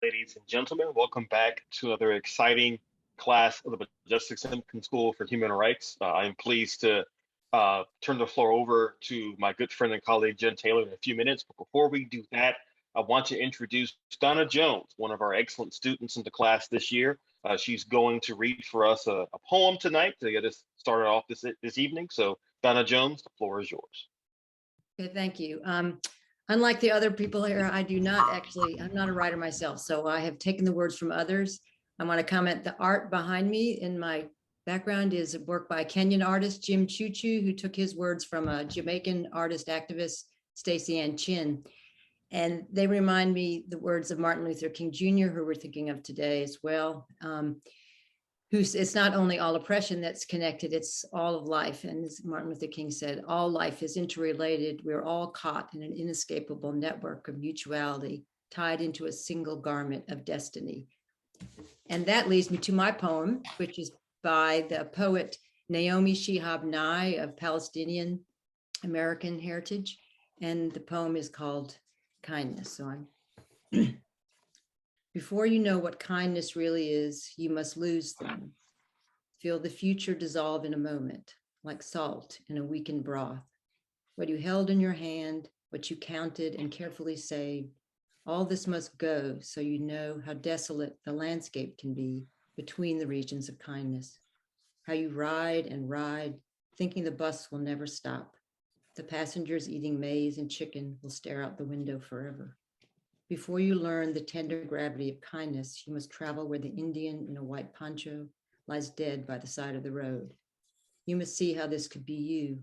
ladies and gentlemen. Welcome back to another exciting class of the Modjeska Simkins School for Human Rights. I'm pleased to turn the floor over to my good friend and colleague, Jen Taylor, in a few minutes. But before we do that, I want to introduce Donna Jones, one of our excellent students in the class this year. She's going to read for us a poem tonight to get us started off this evening. So, Donna Jones, the floor is yours. Okay, thank you. Unlike the other people here, I'm not a writer myself, so I have taken the words from others. I want to comment the art behind me in my background is a work by a Kenyan artist, Jim Chuchu, who took his words from a Jamaican artist activist, Stacey Ann Chin. And they remind me the words of Martin Luther King Jr., who we're thinking of today as well. It's not only all oppression that's connected, it's all of life. And as Martin Luther King said, all life is interrelated. We're all caught in an inescapable network of mutuality, tied into a single garment of destiny. And that leads me to my poem, which is by the poet Naomi Shihab Nye of Palestinian American heritage. And the poem is called Kindness. So I'm Before you know what kindness really is, you must lose them. Feel the future dissolve in a moment, like salt in a weakened broth. What you held in your hand, what you counted and carefully saved, all this must go so you know how desolate the landscape can be between the regions of kindness. How you ride and ride, thinking the bus will never stop. The passengers eating maize and chicken will stare out the window forever. Before you learn the tender gravity of kindness, you must travel where the Indian in a white poncho lies dead by the side of the road. You must see how this could be you,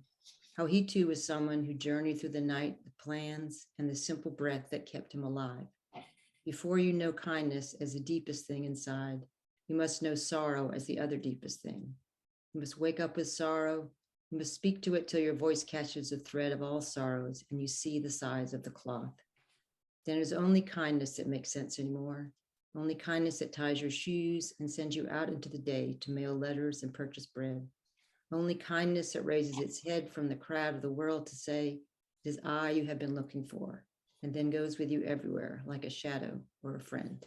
how he too was someone who journeyed through the night, the plans, and the simple breath that kept him alive. Before you know kindness as the deepest thing inside, you must know sorrow as the other deepest thing. You must wake up with sorrow. You must speak to it till your voice catches the thread of all sorrows and you see the size of the cloth. Then it is only kindness that makes sense anymore. Only kindness that ties your shoes and sends you out into the day to mail letters and purchase bread. Only kindness that raises its head from the crowd of the world to say, it is I you have been looking for, and then goes with you everywhere like a shadow or a friend.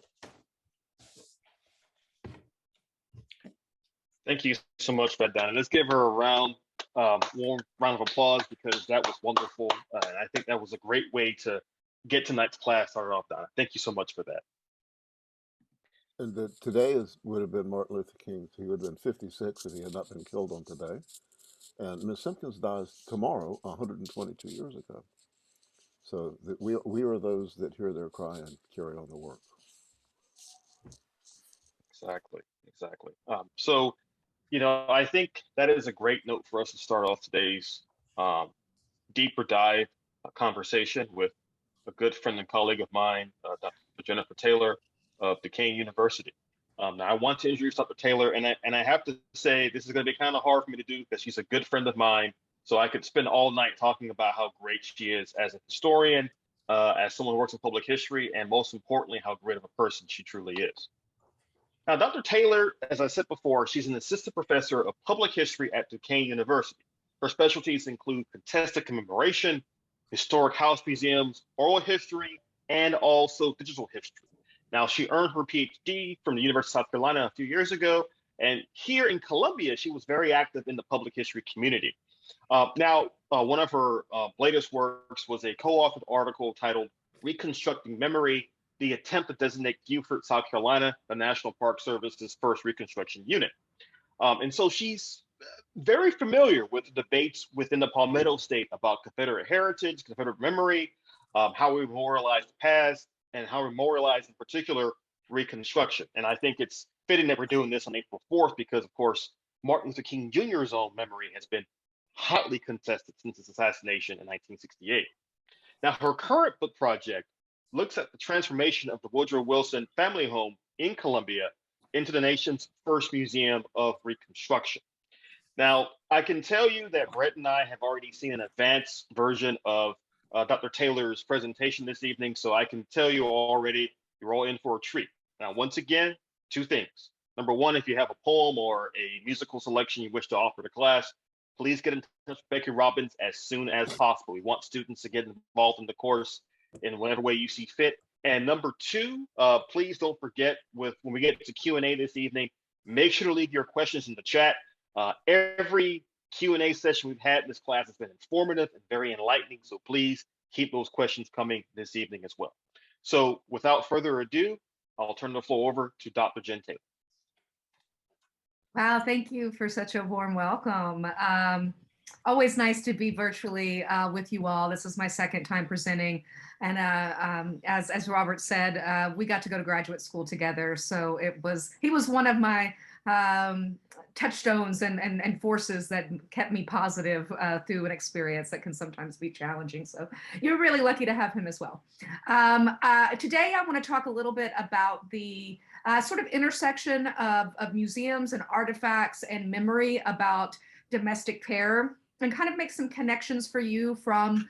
Thank you so much for that, Donna. Let's give her a warm round of applause because that was wonderful. And I think that was a great way to get tonight's class started off, Donna. Thank you so much for that. And today would have been Martin Luther King. He would have been 56 if he had not been killed on today. And Ms. Simpkins dies tomorrow, 122 years ago. So we are those that hear their cry and carry on the work. Exactly. So, I think that is a great note for us to start off today's deeper dive conversation with a good friend and colleague of mine, Dr. Jennifer Taylor of Duquesne University. Now, I want to introduce Dr. Taylor, and I have to say this is going to be kind of hard for me to do because she's a good friend of mine. So I could spend all night talking about how great she is as a historian, as someone who works in public history, and most importantly, how great of a person she truly is. Now, Dr. Taylor, as I said before, she's an assistant professor of public history at Duquesne University. Her specialties include contested commemoration, historic house museums, oral history, and also digital history. Now, she earned her PhD from the University of South Carolina a few years ago, and here in Columbia, she was very active in the public history community. One of her latest works was a co-authored article titled Reconstructing Memory, the attempt to designate Beaufort, South Carolina, the National Park Service's first Reconstruction unit. And so she's very familiar with the debates within the Palmetto State about Confederate heritage, Confederate memory, how we memorialize the past, and how we memorialize, in particular, Reconstruction. And I think it's fitting that we're doing this on April 4th because, of course, Martin Luther King Jr.'s own memory has been hotly contested since his assassination in 1968. Now, her current book project looks at the transformation of the Woodrow Wilson Family Home in Columbia into the nation's first museum of Reconstruction. Now, I can tell you that Brett and I have already seen an advanced version of Dr. Taylor's presentation this evening, so I can tell you already, you're all in for a treat. Now, once again, two things. Number one, if you have a poem or a musical selection you wish to offer to class, please get in touch with Becky Robbins as soon as possible. We want students to get involved in the course in whatever way you see fit. And number two, please don't forget when we get to Q&A this evening, make sure to leave your questions in the chat. Every Q&A session we've had in this class has been informative and very enlightening. So please keep those questions coming this evening as well. So without further ado, I'll turn the floor over to Dr. Gente. Wow, thank you for such a warm welcome. Always nice to be virtually with you all. This is my second time presenting. And as Robert said, we got to go to graduate school together. So he was one of my touchstones and forces that kept me positive through an experience that can sometimes be challenging. So you're really lucky to have him as well. Today, I want to talk a little bit about the sort of intersection of museums and artifacts and memory about domestic terror, and kind of make some connections for you from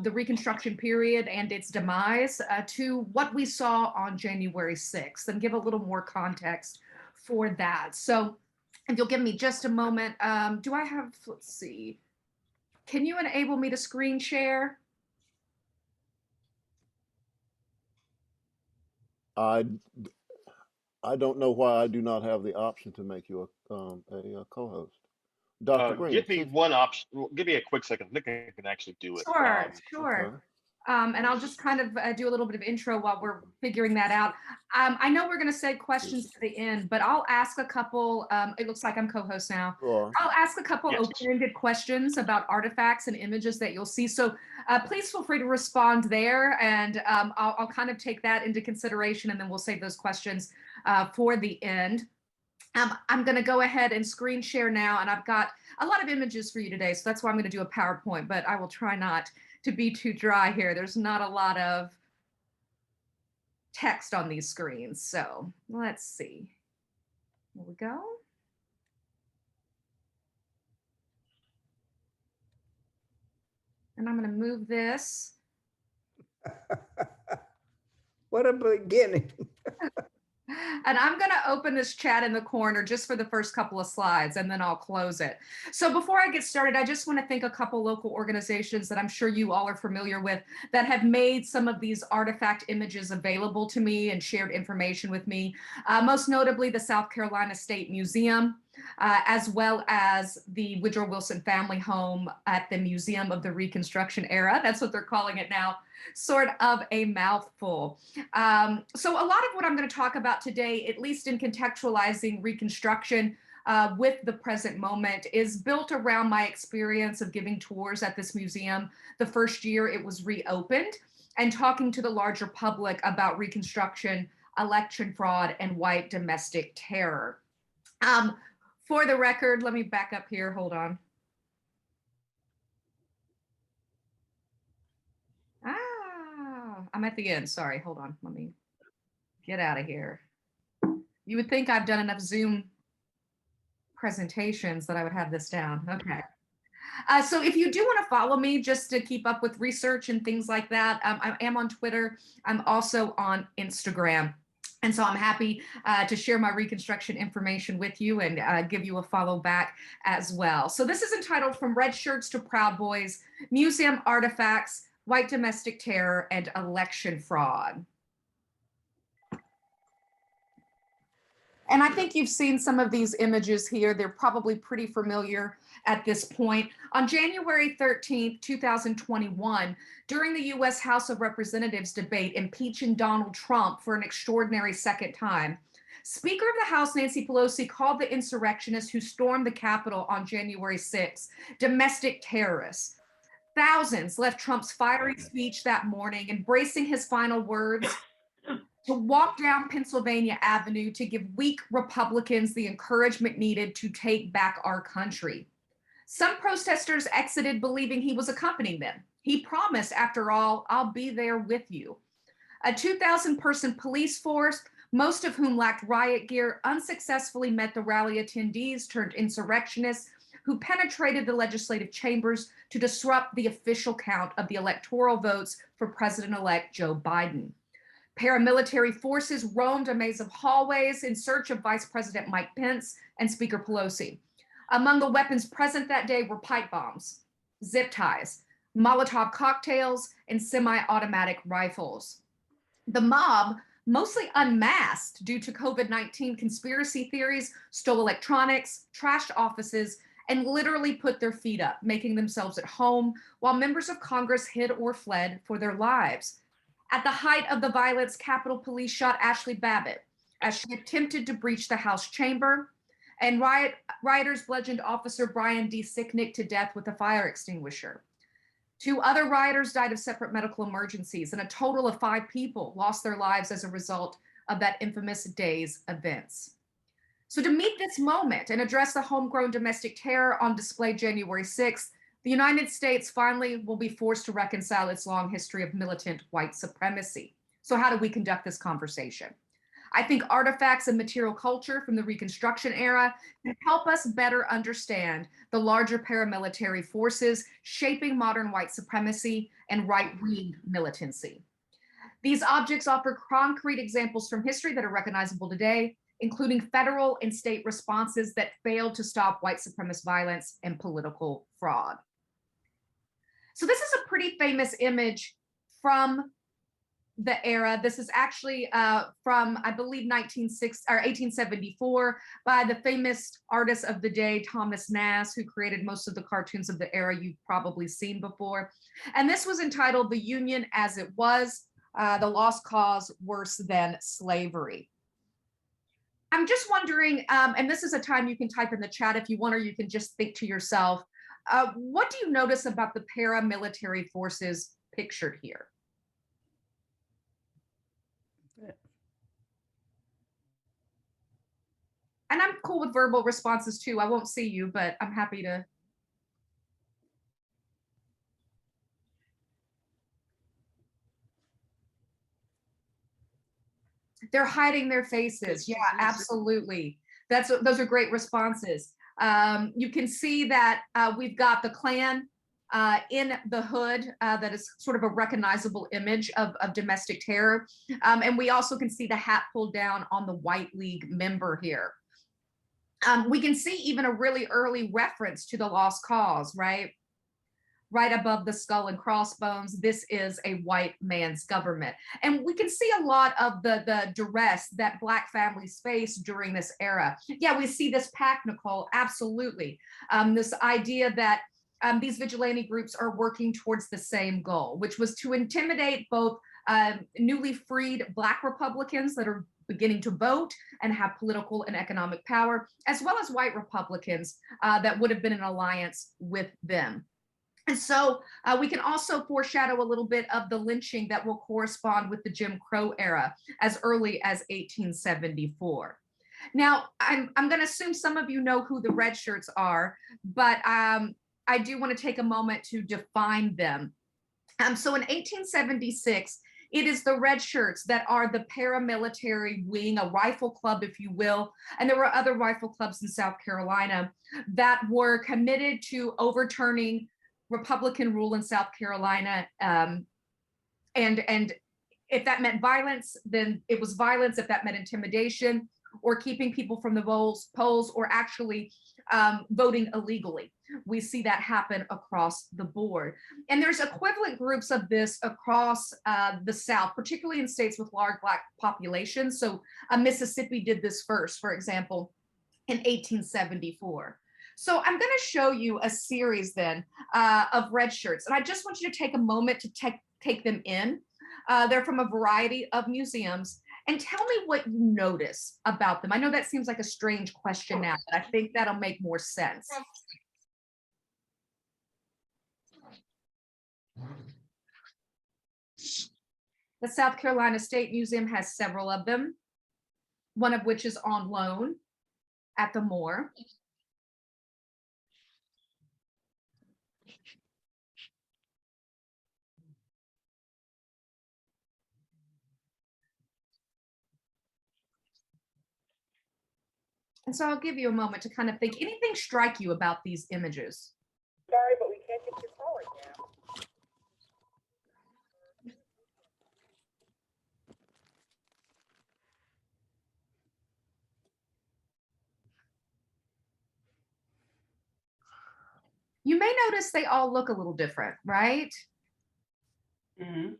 the Reconstruction period and its demise to what we saw on January 6th, and give a little more context for that. So if you'll give me just a moment, do I have, let's see, can you enable me to screen share? I don't know why I do not have the option to make you a co-host. Dr. Green, give me one option. Give me a quick second. I think I can actually do it. Sure. Okay. And I'll just kind of do a little bit of intro while we're figuring that out. I know we're going to save questions to the end, but I'll ask a couple. It looks like I'm co-host now. Sure. I'll ask a couple open-ended questions about artifacts and images that you'll see. So please feel free to respond there, and I'll kind of take that into consideration, and then we'll save those questions for the end. I'm going to go ahead and screen share now, and I've got a lot of images for you today, so that's why I'm going to do a PowerPoint, but I will try not to be too dry here. There's not a lot of text on these screens, so let's see. Here we go. And I'm going to move this. What a beginning. And I'm going to open this chat in the corner just for the first couple of slides, and then I'll close it. So before I get started, I just want to thank a couple local organizations that I'm sure you all are familiar with that have made some of these artifact images available to me and shared information with me. Most notably, the South Carolina State Museum, as well as the Woodrow Wilson Family Home at the Museum of the Reconstruction Era. That's what they're calling it now. Sort of a mouthful. So a lot of what I'm going to talk about today, at least in contextualizing Reconstruction with the present moment, is built around my experience of giving tours at this museum the first year it was reopened, and talking to the larger public about Reconstruction, election fraud, and white domestic terror. For the record, let me back up here, hold on. I'm at the end, sorry, hold on, let me get out of here. You would think I've done enough Zoom presentations that I would have this down, okay. So if you do want to follow me just to keep up with research and things like that, I am on Twitter, I'm also on Instagram. And so I'm happy to share my Reconstruction information with you and give you a follow back as well. So this is entitled From Red Shirts to Proud Boys, Museum Artifacts, White Domestic Terror, and Election Fraud. And I think you've seen some of these images here. They're probably pretty familiar at this point. On January 13th, 2021, during the US House of Representatives debate impeaching Donald Trump for an extraordinary second time, Speaker of the House Nancy Pelosi called the insurrectionists who stormed the Capitol on January 6th domestic terrorists. Thousands left Trump's fiery speech that morning, embracing his final words to walk down Pennsylvania Avenue to give weak Republicans the encouragement needed to take back our country. Some protesters exited believing he was accompanying them. He promised, after all, "I'll be there with you." A 2,000-person police force, most of whom lacked riot gear, unsuccessfully met the rally attendees turned insurrectionists who penetrated the legislative chambers to disrupt the official count of the electoral votes for President-elect Joe Biden. Paramilitary forces roamed a maze of hallways in search of Vice President Mike Pence and Speaker Pelosi. Among the weapons present that day were pipe bombs, zip ties, Molotov cocktails, and semi-automatic rifles. The mob, mostly unmasked due to COVID-19 conspiracy theories, stole electronics, trashed offices, and literally put their feet up, making themselves at home while members of Congress hid or fled for their lives. At the height of the violence, Capitol Police shot Ashley Babbitt as she attempted to breach the House chamber, and rioters bludgeoned Officer Brian D. Sicknick to death with a fire extinguisher. 2 other rioters died of separate medical emergencies, and a total of 5 people lost their lives as a result of that infamous day's events. So to meet this moment and address the homegrown domestic terror on display January 6th, the United States finally will be forced to reconcile its long history of militant white supremacy. So how do we conduct this conversation? I think artifacts and material culture from the Reconstruction era can help us better understand the larger paramilitary forces shaping modern white supremacy and right-wing militancy. These objects offer concrete examples from history that are recognizable today, including federal and state responses that failed to stop white supremacist violence and political fraud. So this is a pretty famous image from the era. This is actually from, I believe, 1874 by the famous artist of the day, Thomas Nast, who created most of the cartoons of the era you've probably seen before. And this was entitled "The Union as It Was, the Lost Cause Worse Than Slavery." I'm just wondering, and this is a time you can type in the chat if you want, or you can just think to yourself, what do you notice about the paramilitary forces pictured here? And I'm cool with verbal responses too. I won't see you, but I'm happy to. They're hiding their faces. Yeah, absolutely. Those are great responses. You can see that we've got the Klan in the hood. That is sort of a recognizable image of domestic terror. And we also can see the hat pulled down on the White League member here. We can see even a really early reference to the lost cause, right? Right above the skull and crossbones, this is a white man's government. And we can see a lot of the duress that Black families face during this era. Yeah, we see this pact, Nicole, absolutely. This idea that these vigilante groups are working towards the same goal, which was to intimidate both newly freed Black Republicans that are beginning to vote and have political and economic power, as well as white Republicans that would have been in alliance with them. And so we can also foreshadow a little bit of the lynching that will correspond with the Jim Crow era as early as 1874. Now, I'm going to assume some of you know who the red shirts are, but I do want to take a moment to define them. So in 1876, it is the red shirts that are the paramilitary wing, a rifle club, if you will. And there were other rifle clubs in South Carolina that were committed to overturning Republican rule in South Carolina. And if that meant violence, then it was violence. If that meant intimidation or keeping people from the polls, or actually voting illegally. We see that happen across the board. And there's equivalent groups of this across the South, particularly in states with large Black populations. So Mississippi did this first, for example, in 1874. So I'm going to show you a series then of red shirts. And I just want you to take a moment to take them in. They're from a variety of museums. And tell me what you notice about them. I know that seems like a strange question now, but I think that'll make more sense. The South Carolina State Museum has several of them, one of which is on loan at the Moore. And so I'll give you a moment to kind of think, anything strike you about these images? Sorry, but we can't get your call right now. You may notice they all look a little different, right? Mm-hmm.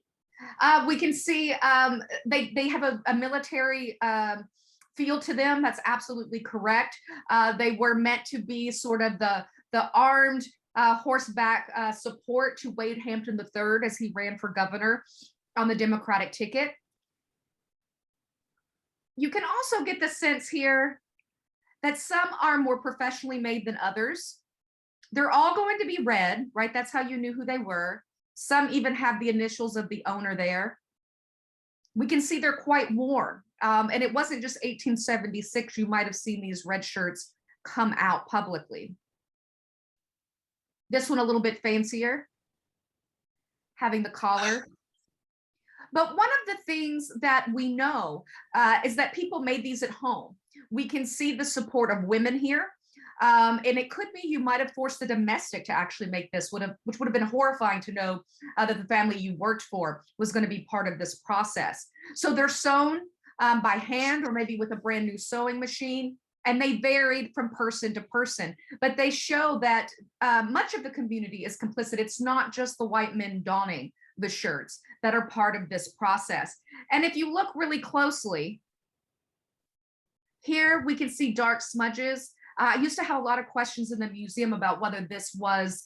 We can see they have a military feel to them. That's absolutely correct. They were meant to be sort of the armed horseback support to Wade Hampton III as he ran for governor on the Democratic ticket. You can also get the sense here that some are more professionally made than others. They're all going to be red, right? That's how you knew who they were. Some even have the initials of the owner there. We can see they're quite worn. And it wasn't just 1876. You might have seen these red shirts come out publicly. This one a little bit fancier, having the collar. But one of the things that we know is that people made these at home. We can see the support of women here. And it could be you might have forced the domestic to actually make this, which would have been horrifying to know that the family you worked for was going to be part of this process. So they're sewn by hand or maybe with a brand new sewing machine, and they varied from person to person. But they show that much of the community is complicit. It's not just the white men donning the shirts that are part of this process. And if you look really closely, here we can see dark smudges. I used to have a lot of questions in the museum about whether this was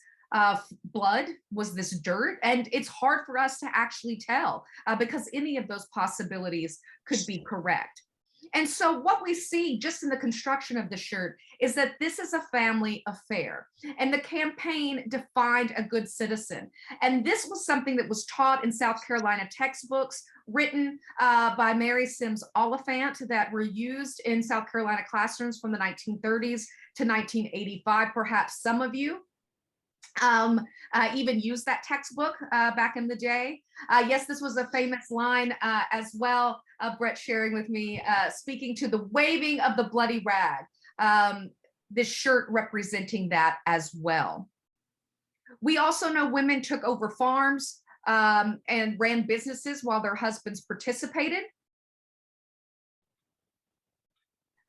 blood, was this dirt? And it's hard for us to actually tell because any of those possibilities could be correct. And so what we see just in the construction of the shirt is that this is a family affair, and the campaign defined a good citizen. And this was something that was taught in South Carolina textbooks written by Mary Sims Oliphant that were used in South Carolina classrooms from the 1930s to 1985. Perhaps some of you even used that textbook back in the day. Yes, this was a famous line as well, Brett sharing with me, speaking to the waving of the bloody rag, this shirt representing that as well. We also know women took over farms and ran businesses while their husbands participated.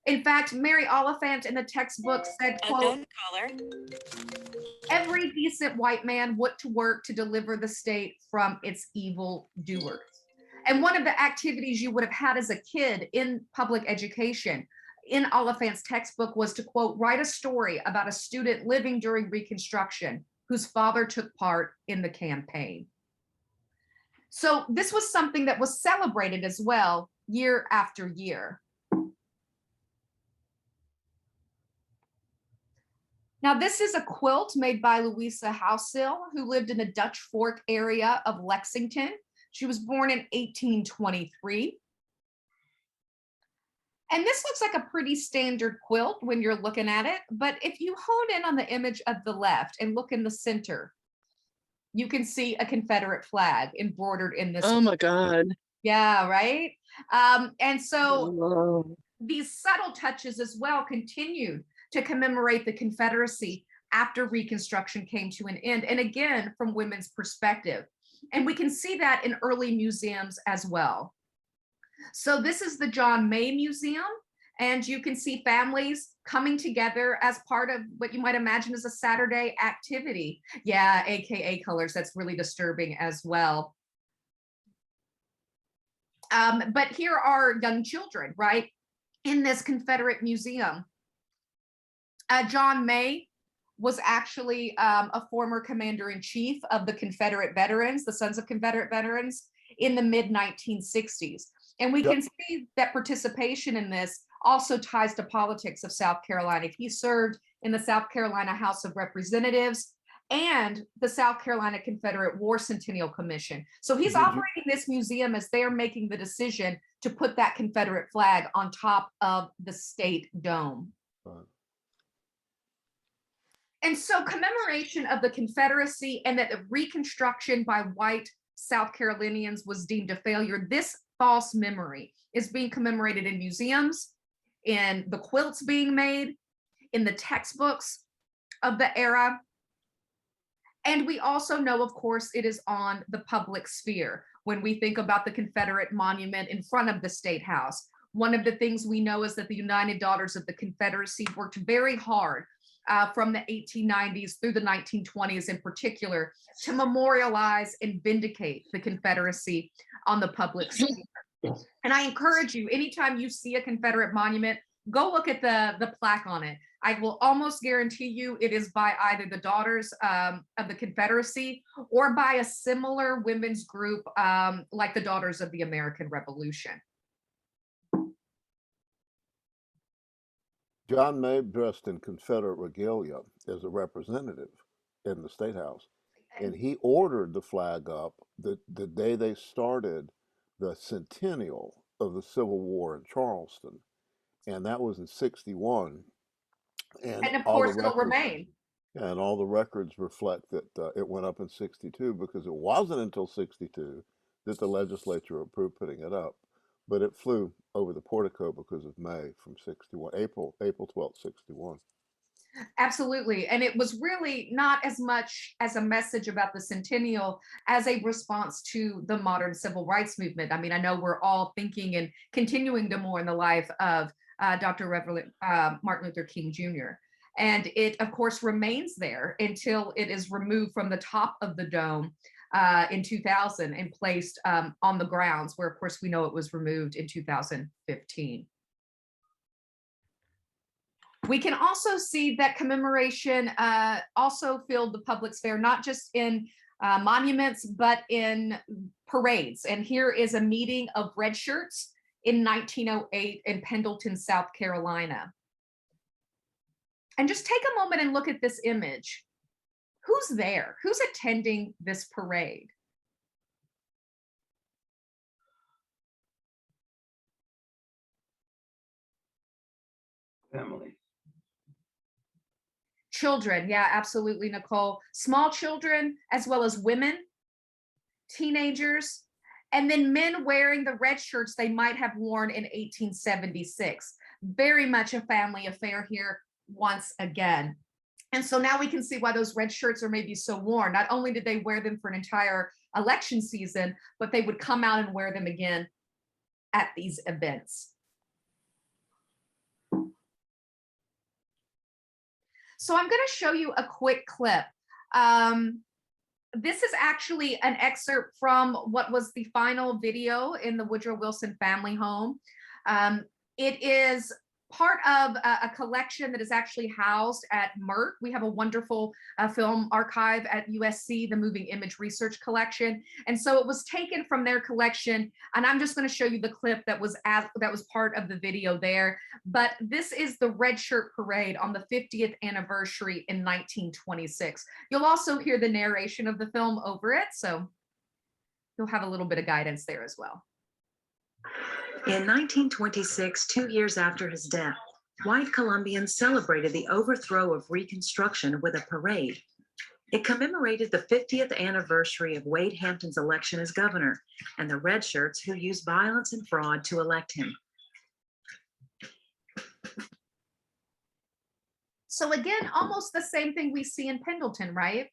In fact, Mary Oliphant in the textbook said, quote, "Every decent white man went to work to deliver the state from its evil doers." And one of the activities you would have had as a kid in public education in Oliphant's textbook was to, quote, write a story about a student living during Reconstruction whose father took part in the campaign. So this was something that was celebrated as well year after year. Now, this is a quilt made by Louisa Housesill, who lived in the Dutch Fork area of Lexington. She was born in 1823. And this looks like a pretty standard quilt when you're looking at it. But if you hone in on the image of the left and look in the center, you can see a Confederate flag embroidered in this. Oh my God. Yeah, right? And so these subtle touches as well continued to commemorate the Confederacy after Reconstruction came to an end, and again, from women's perspective. And we can see that in early museums as well. So this is the John May Museum, and you can see families coming together as part of what you might imagine is a Saturday activity. Yeah, AKA colors, that's really disturbing as well. But here are young children, right, in this Confederate museum. John May was actually a former commander-in-chief of the Confederate Veterans, the Sons of Confederate Veterans, in the mid-1960s. And we can see that participation in this also ties to politics of South Carolina. He served in the South Carolina House of Representatives and the South Carolina Confederate War Centennial Commission. So he's operating this museum as they're making the decision to put that Confederate flag on top of the state dome. Right. And so commemoration of the Confederacy and that the Reconstruction by white South Carolinians was deemed a failure, this false memory is being commemorated in museums, in the quilts being made, in the textbooks of the era. And we also know, of course, it is on the public sphere. When we think about the Confederate monument in front of the State House, one of the things we know is that the United Daughters of the Confederacy worked very hard from the 1890s through the 1920s in particular, to memorialize and vindicate the Confederacy on the public sphere. And I encourage you, anytime you see a Confederate monument, go look at the plaque on it. I will almost guarantee you it is by either the Daughters of the Confederacy or by a similar women's group like the Daughters of the American Revolution. John May, dressed in Confederate regalia, as a representative in the State House, and he ordered the flag up the day they started the centennial of the Civil War in Charleston, and that was in '61. And of course, it'll remain. And all the records reflect that it went up in '62, because it wasn't until '62 that the legislature approved putting it up. But it flew over the portico because of May from '61, April 12th, '61. Absolutely. And it was really not as much as a message about the centennial as a response to the modern civil rights movement. I mean, I know we're all thinking and continuing to mourn the life of Dr. Reverend Martin Luther King Jr. And it, of course, remains there until it is removed from the top of the dome in 2000 and placed on the grounds, where, of course, we know it was removed in 2015. We can also see that commemoration also filled the public sphere, not just in monuments, but in parades. And here is a meeting of red shirts in 1908 in Pendleton, South Carolina. And just take a moment and look at this image. Who's there? Who's attending this parade? Family. Children, yeah, absolutely, Nicole. Small children, as well as women, teenagers, and then men wearing the red shirts they might have worn in 1876. Very much a family affair here once again. And so now we can see why those red shirts are maybe so worn. Not only did they wear them for an entire election season, but they would come out and wear them again at these events. So I'm going to show you a quick clip. This is actually an excerpt from what was the final video in the Woodrow Wilson Family Home. It is part of a collection that is actually housed at MERT. We have a wonderful film archive at USC, the Moving Image Research Collection. And so it was taken from their collection. And I'm just going to show you the clip that was part of the video there. But this is the Red Shirt Parade on the 50th anniversary in 1926. You'll also hear the narration of the film over it. So you'll have a little bit of guidance there as well. In 1926, 2 years after his death, white Colombians celebrated the overthrow of Reconstruction with a parade. It commemorated the 50th anniversary of Wade Hampton's election as governor and the red shirts who used violence and fraud to elect him. So again, almost the same thing we see in Pendleton, right?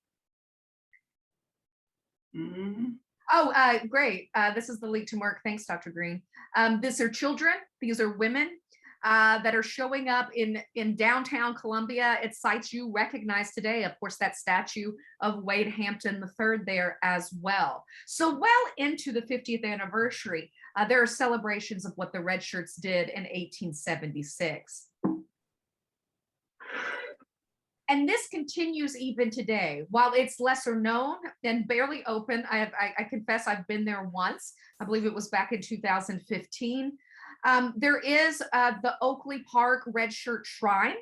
Mm-hmm. Oh, great. This is the link to Mark. Thanks, Dr. Green. These are children. These are women that are showing up in downtown Columbia at sites you recognize today. Of course, that statue of Wade Hampton III there as well. So well into the 50th anniversary, there are celebrations of what the Red Shirts did in 1876. And this continues even today. While it's lesser known and barely open, I confess I've been there once. I believe it was back in 2015. There is the Oakley Park Red Shirt Shrine.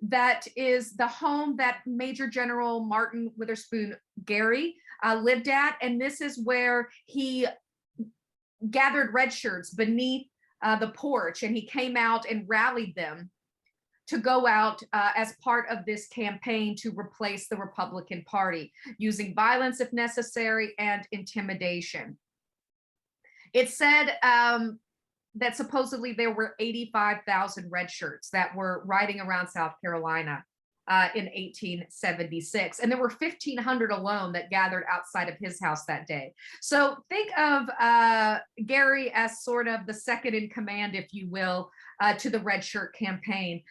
That is the home that Major General Martin Witherspoon Gary lived at. And this is where he gathered red shirts beneath the porch, and he came out and rallied them to go out as part of this campaign to replace the Republican Party, using violence if necessary and intimidation. It said that supposedly there were 85,000 red shirts that were riding around South Carolina in 1876. And there were 1,500 alone that gathered outside of his house that day. So think of Gary as sort of the second in command, if you will, to the Red Shirt campaign.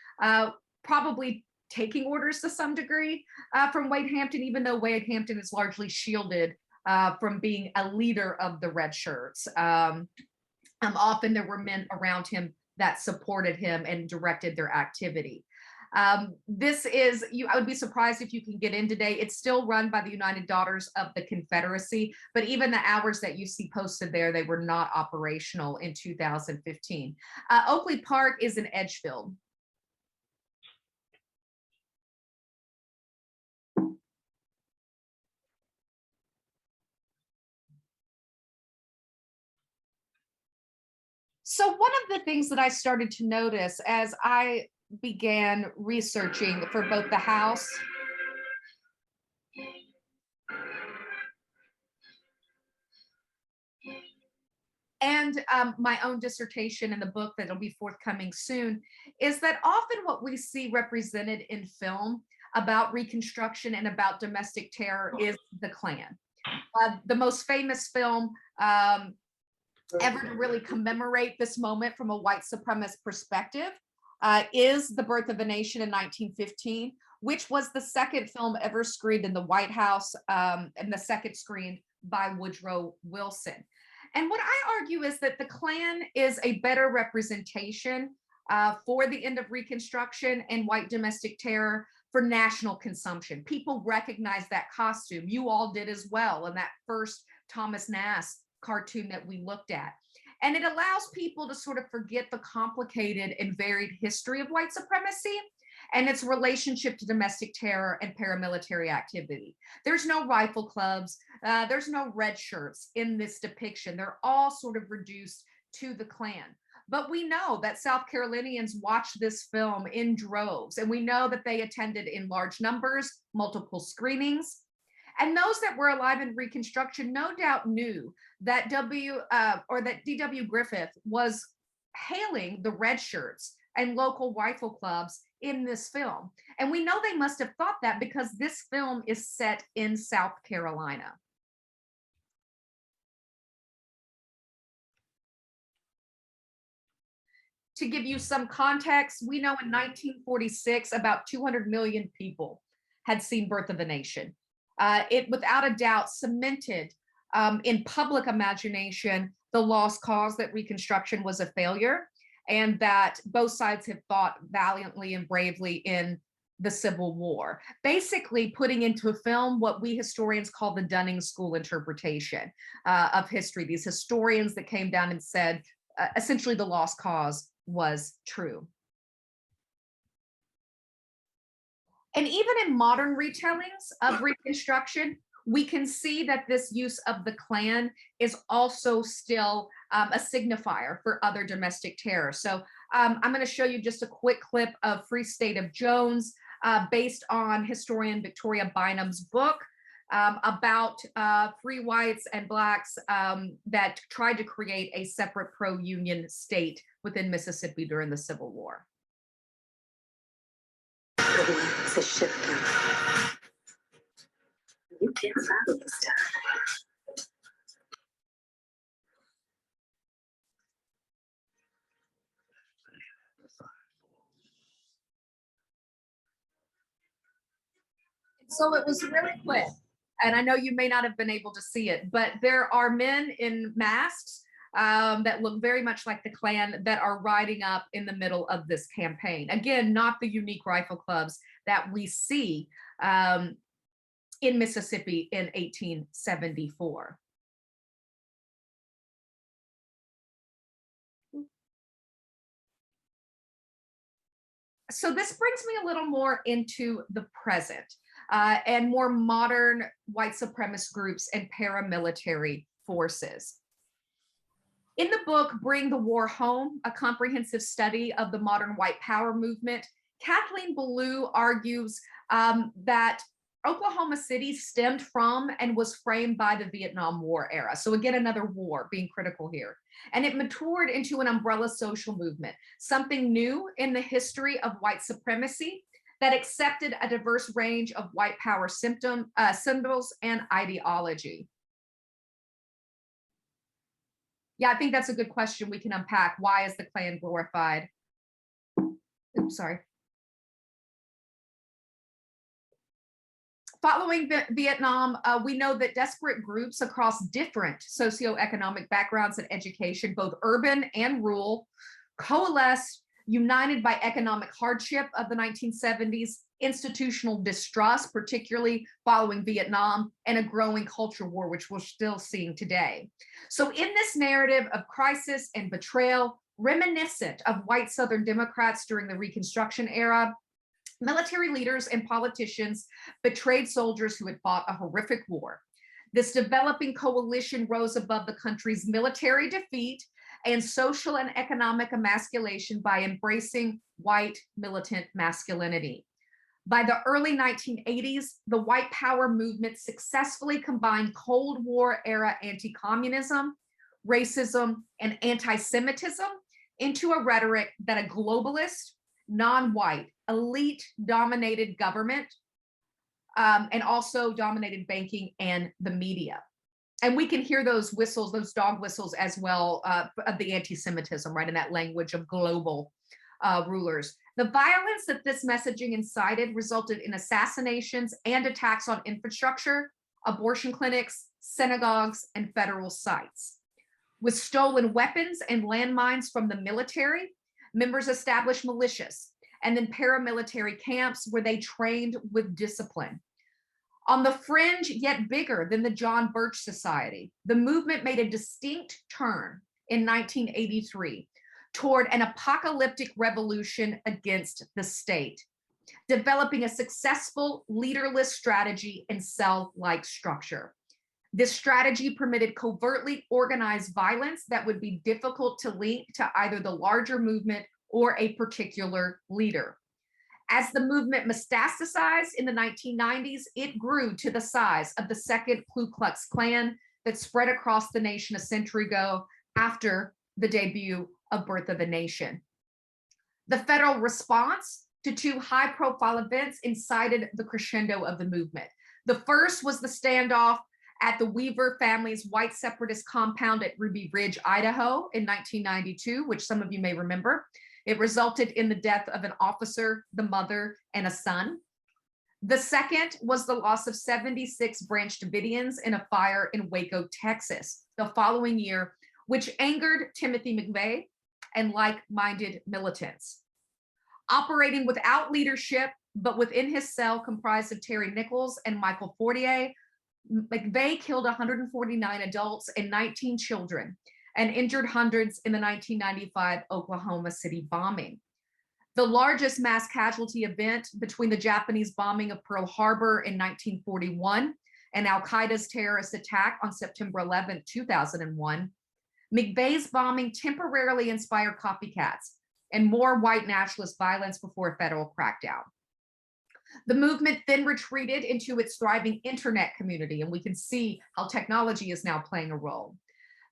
probably taking orders to some degree from Wade Hampton, even though Wade Hampton is largely shielded from being a leader of the red shirts. Often there were men around him that supported him and directed their activity. This is, I would be surprised if you can get in today. It's still run by the United Daughters of the Confederacy, but even the hours that you see posted there, they were not operational in 2015. Oakley Park is in Edgefield. So one of the things that I started to notice as I began researching for both the House and my own dissertation in the book that'll be forthcoming soon, is that often what we see represented in film about Reconstruction and about domestic terror is the Klan. The most famous film ever to really commemorate this moment from a white supremacist perspective is The Birth of a Nation in 1915, which was the second film ever screened in the White House and the second screened by Woodrow Wilson. And what I argue is that the Klan is a better representation for the end of Reconstruction and white domestic terror for national consumption. People recognize that costume. You all did as well in that first Thomas Nast cartoon that we looked at. And it allows people to sort of forget the complicated and varied history of white supremacy and its relationship to domestic terror and paramilitary activity. There's no rifle clubs, there's no red shirts in this depiction. They're all sort of reduced to the Klan. But we know that South Carolinians watched this film in droves, and we know that they attended in large numbers, multiple screenings. And those that were alive in Reconstruction no doubt knew that D.W. Griffith was hailing the red shirts and local rifle clubs in this film. And we know they must have thought that because this film is set in South Carolina. To give you some context, we know in 1946, about 200 million people had seen Birth of a Nation. It, without a doubt, cemented in public imagination the lost cause that Reconstruction was a failure, and that both sides have fought valiantly and bravely in the Civil War, basically putting into a film what we historians call the Dunning School interpretation of history. These historians that came down and said, essentially, the lost cause was true. And even in modern retellings of Reconstruction, we can see that this use of the Klan is also still a signifier for other domestic terror. So I'm going to show you just a quick clip of Free State of Jones, based on historian Victoria Bynum's book about free whites and blacks that tried to create a separate pro-union state within Mississippi during the Civil War. It's a ship now. You can't fathom this stuff. So it was really quick, and I know you may not have been able to see it, but there are men in masks that look very much like the Klan that are riding up in the middle of this campaign. Again, not the unique rifle clubs that we see in Mississippi in 1874. So this brings me a little more into the present and more modern white supremacist groups and paramilitary forces. In the book, Bring the War Home, a comprehensive study of the modern white power movement, Kathleen Belew argues that Oklahoma City stemmed from and was framed by the Vietnam War era. So again, another war being critical here. And it matured into an umbrella social movement, something new in the history of white supremacy that accepted a diverse range of white power symbols and ideology. Yeah, I think that's a good question we can unpack. Why is the Klan glorified? Oops, sorry. Following Vietnam, we know that desperate groups across different socioeconomic backgrounds and education, both urban and rural, coalesced, united by economic hardship of the 1970s, institutional distrust, particularly following Vietnam, and a growing culture war, which we're still seeing today. So in this narrative of crisis and betrayal, reminiscent of white Southern Democrats during the Reconstruction era, military leaders and politicians betrayed soldiers who had fought a horrific war. This developing coalition rose above the country's military defeat and social and economic emasculation by embracing white militant masculinity. By the early 1980s, the white power movement successfully combined Cold War era anti-communism, racism, and anti-Semitism into a rhetoric that a globalist, non-white, elite-dominated government and also dominated banking and the media. And we can hear those whistles, those dog whistles as well of the anti-Semitism, right, in that language of global rulers. The violence that this messaging incited resulted in assassinations and attacks on infrastructure, abortion clinics, synagogues, and federal sites. With stolen weapons and landmines from the military, members established militias and then paramilitary camps where they trained with discipline. On the fringe, yet bigger than the John Birch Society, the movement made a distinct turn in 1983 toward an apocalyptic revolution against the state, developing a successful leaderless strategy and cell-like structure. This strategy permitted covertly organized violence that would be difficult to link to either the larger movement or a particular leader. As the movement metastasized in the 1990s, it grew to the size of the second Ku Klux Klan that spread across the nation a century ago after the debut of Birth of a Nation. The federal response to two high-profile events incited the crescendo of the movement. The first was the standoff at the Weaver family's white separatist compound at Ruby Ridge, Idaho in 1992, which some of you may remember. It resulted in the death of an officer, the mother, and a son. The second was the loss of 76 Branch Davidians in a fire in Waco, Texas, the following year, which angered Timothy McVeigh and like-minded militants. Operating without leadership, but within his cell comprised of Terry Nichols and Michael Fortier, McVeigh killed 149 adults and 19 children and injured hundreds in the 1995 Oklahoma City bombing. The largest mass casualty event between the Japanese bombing of Pearl Harbor in 1941 and Al-Qaeda's terrorist attack on September 11, 2001, McVeigh's bombing temporarily inspired copycats and more white nationalist violence before a federal crackdown. The movement then retreated into its thriving internet community, and we can see how technology is now playing a role.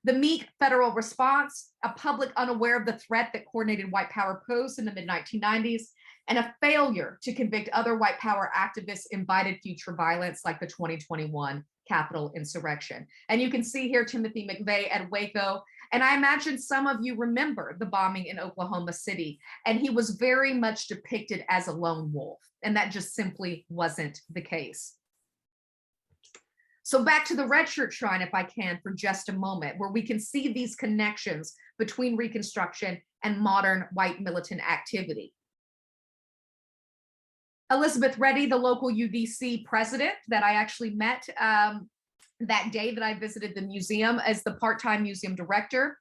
The meek federal response, a public unaware of the threat that coordinated white power posed in the mid-1990s, and a failure to convict other white power activists invited future violence like the 2021 Capitol insurrection. And you can see here Timothy McVeigh at Waco. And I imagine some of you remember the bombing in Oklahoma City, and he was very much depicted as a lone wolf, and that just simply wasn't the case. So back to the Red Shirt Shrine, if I can, for just a moment, where we can see these connections between Reconstruction and modern white militant activity. Elizabeth Reddy, the local UDC president that I actually met that day that I visited the museum as the part-time museum director.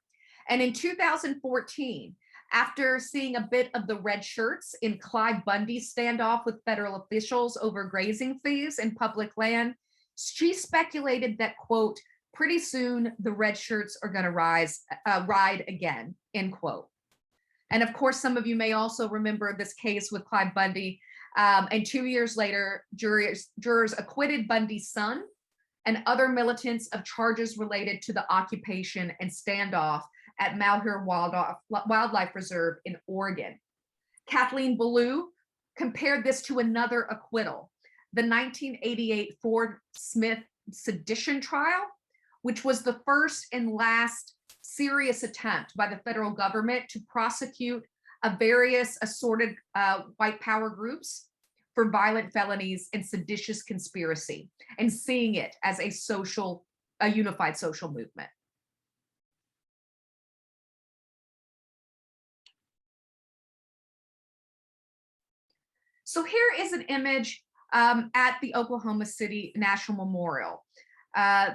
And in 2014, after seeing a bit of the red shirts in Clive Bundy's standoff with federal officials over grazing fees in public land, she speculated that, quote, pretty soon the red shirts are going to ride again, end quote. And of course, some of you may also remember this case with Clive Bundy. And 2 years later, jurors acquitted Bundy's son and other militants of charges related to the occupation and standoff at Malheur Wildlife Reserve in Oregon. Kathleen Ballou compared this to another acquittal, the 1988 Ford Smith sedition trial, which was the first and last serious attempt by the federal government to prosecute various assorted white power groups for violent felonies and seditious conspiracy, and seeing it as a unified social movement. So here is an image at the Oklahoma City National Memorial.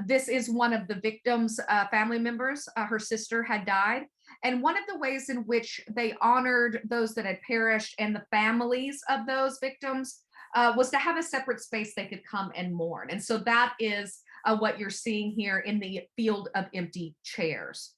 This is one of the victims' family members. Her sister had died. And one of the ways in which they honored those that had perished and the families of those victims was to have a separate space they could come and mourn. And so that is what you're seeing here in the field of empty chairs.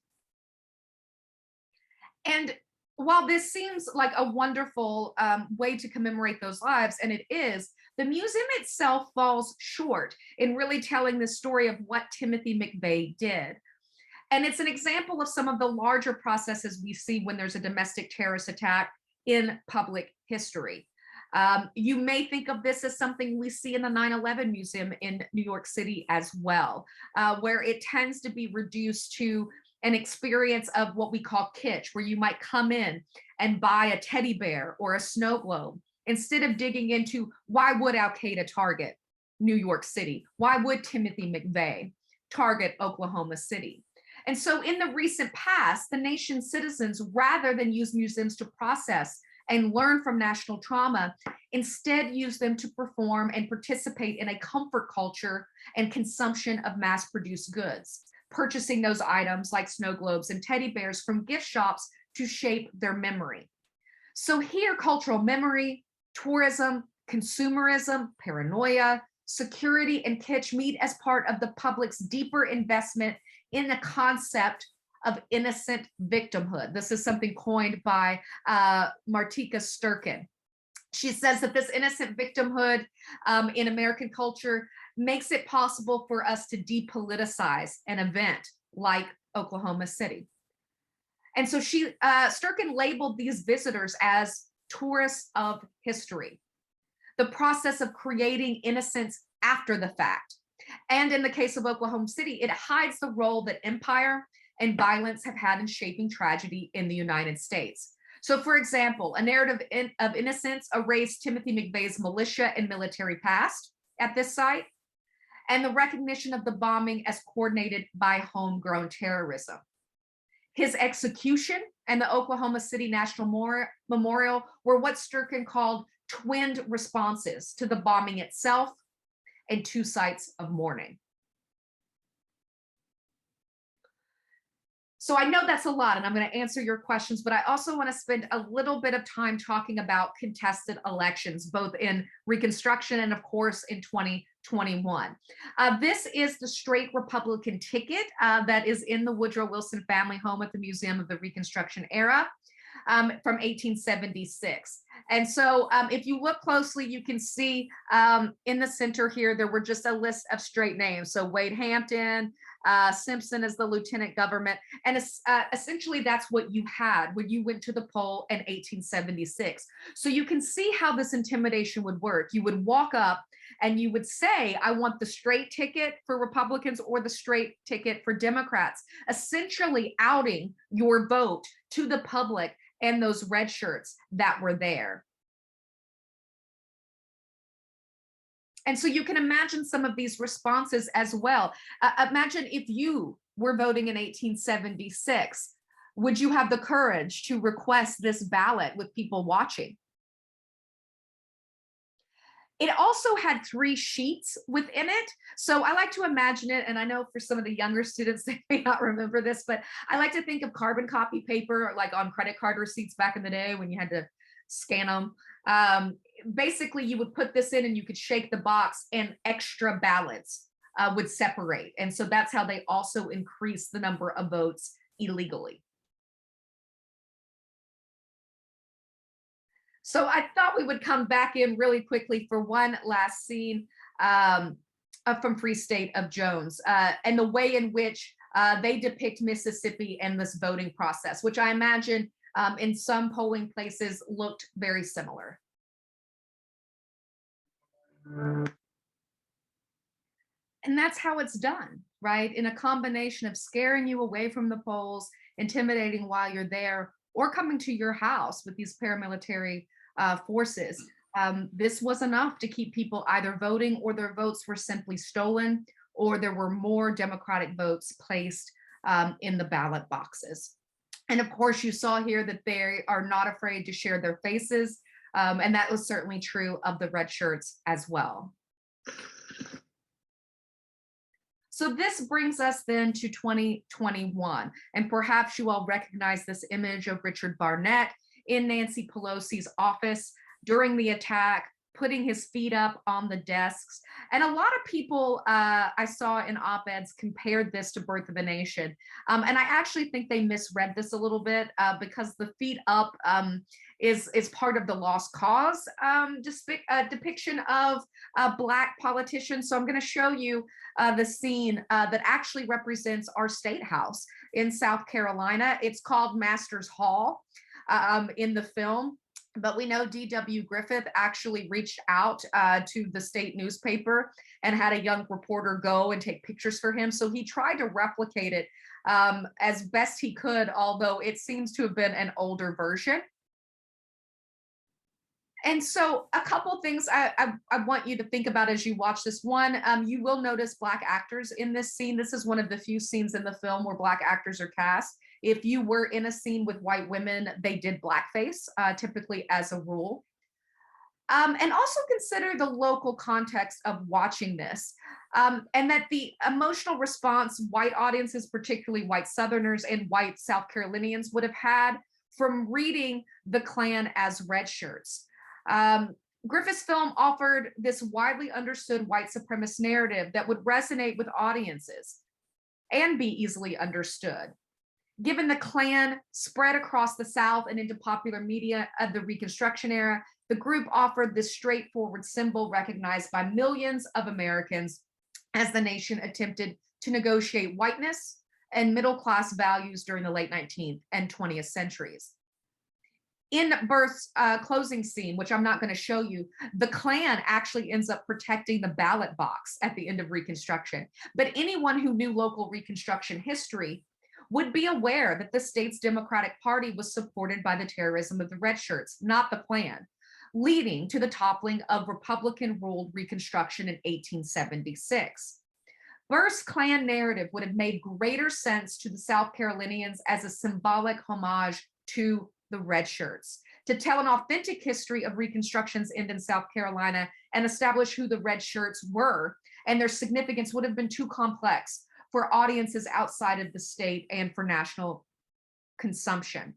And while this seems like a wonderful way to commemorate those lives, and it is, the museum itself falls short in really telling the story of what Timothy McVeigh did. And it's an example of some of the larger processes we see when there's a domestic terrorist attack in public history. You may think of this as something we see in the 9/11 Museum in New York City as well, where it tends to be reduced to an experience of what we call kitsch, where you might come in and buy a teddy bear or a snow globe, instead of digging into why would Al-Qaeda target New York City? Why would Timothy McVeigh target Oklahoma City? And so in the recent past, the nation's citizens, rather than use museums to process and learn from national trauma, instead use them to perform and participate in a comfort culture and consumption of mass-produced goods, purchasing those items like snow globes and teddy bears from gift shops to shape their memory. So here, cultural memory, tourism, consumerism, paranoia, security, and kitsch meet as part of the public's deeper investment in the concept of innocent victimhood. This is something coined by Modjeska Simkins. She says that this innocent victimhood in American culture makes it possible for us to depoliticize an event like Oklahoma City. And so Sturkin labeled these visitors as tourists of history, the process of creating innocence after the fact. And in the case of Oklahoma City, it hides the role that empire and violence have had in shaping tragedy in the United States. So for example, a narrative of innocence erased Timothy McVeigh's militia and military past at this site, and the recognition of the bombing as coordinated by homegrown terrorism. His execution and the Oklahoma City National Memorial were what Sturkin called twinned responses to the bombing itself and two sites of mourning. So I know that's a lot, and I'm going to answer your questions, but I also want to spend a little bit of time talking about contested elections, both in Reconstruction and, of course, in 2021. This is the straight Republican ticket that is in the Woodrow Wilson Family Home at the Museum of the Reconstruction Era from 1876. And so if you look closely, you can see in the center here, there were just a list of straight names. So Wade Hampton, Simpson as the lieutenant government. And essentially that's what you had when you went to the poll in 1876. So you can see how this intimidation would work. You would walk up and you would say, I want the straight ticket for Republicans or the straight ticket for Democrats, essentially outing your vote to the public and those red shirts that were there. And so you can imagine some of these responses as well. Imagine if you were voting in 1876, would you have the courage to request this ballot with people watching? It also had 3 sheets within it. So I like to imagine it, and I know for some of the younger students, they may not remember this, but I like to think of carbon copy paper, like on credit card receipts back in the day when you had to scan them. Basically, you would put this in and you could shake the box and extra ballots would separate. And so that's how they also increase the number of votes illegally. So I thought we would come back in really quickly for one last scene from Free State of Jones and the way in which they depict Mississippi and this voting process, which I imagine in some polling places looked very similar. And that's how it's done, right? In a combination of scaring you away from the polls, intimidating while you're there, or coming to your house with these paramilitary forces. This was enough to keep people either voting, or their votes were simply stolen, or there were more Democratic votes placed in the ballot boxes. And of course, you saw here that they are not afraid to share their faces. And that was certainly true of the red shirts as well. So this brings us then to 2021. And perhaps you all recognize this image of Richard Barnett in Nancy Pelosi's office during the attack, putting his feet up on the desks. And a lot of people I saw in op-eds compared this to Birth of a Nation. And I actually think they misread this a little bit because the feet up is part of the Lost Cause depiction of Black politicians. So I'm going to show you the scene that actually represents our state house in South Carolina. It's called Masters Hall in the film. But we know D.W. Griffith actually reached out to the state newspaper and had a young reporter go and take pictures for him. So he tried to replicate it as best he could, although it seems to have been an older version. And so a couple things I want you to think about as you watch this. One, you will notice Black actors in this scene. This is one of the few scenes in the film where Black actors are cast. If you were in a scene with white women, they did blackface, typically as a rule. And also consider the local context of watching this, and that the emotional response white audiences, particularly white Southerners and white South Carolinians, would have had from reading the Klan as red shirts. Griffith's film offered this widely understood white supremacist narrative that would resonate with audiences and be easily understood. Given the Klan spread across the South and into popular media of the Reconstruction era, the group offered this straightforward symbol recognized by millions of Americans as the nation attempted to negotiate whiteness and middle-class values during the late 19th and 20th centuries. In Birth's closing scene, which I'm not going to show you, the Klan actually ends up protecting the ballot box at the end of Reconstruction. But anyone who knew local Reconstruction history would be aware that the state's Democratic Party was supported by the terrorism of the red shirts, not the Klan, leading to the toppling of Republican-ruled Reconstruction in 1876. Birth's Klan narrative would have made greater sense to the South Carolinians as a symbolic homage to the red shirts, to tell an authentic history of Reconstruction's end in South Carolina and establish who the red shirts were, and their significance would have been too complex for audiences outside of the state and for national consumption.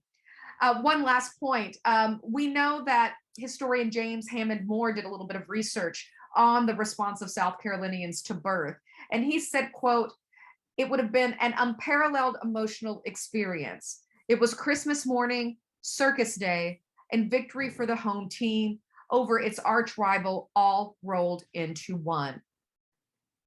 One last point, we know that historian James Hammond Moore did a little bit of research on the response of South Carolinians to Birth. And he said, quote, "It would have been an unparalleled emotional experience. It was Christmas morning, circus day, and victory for the home team over its arch rival, all rolled into one."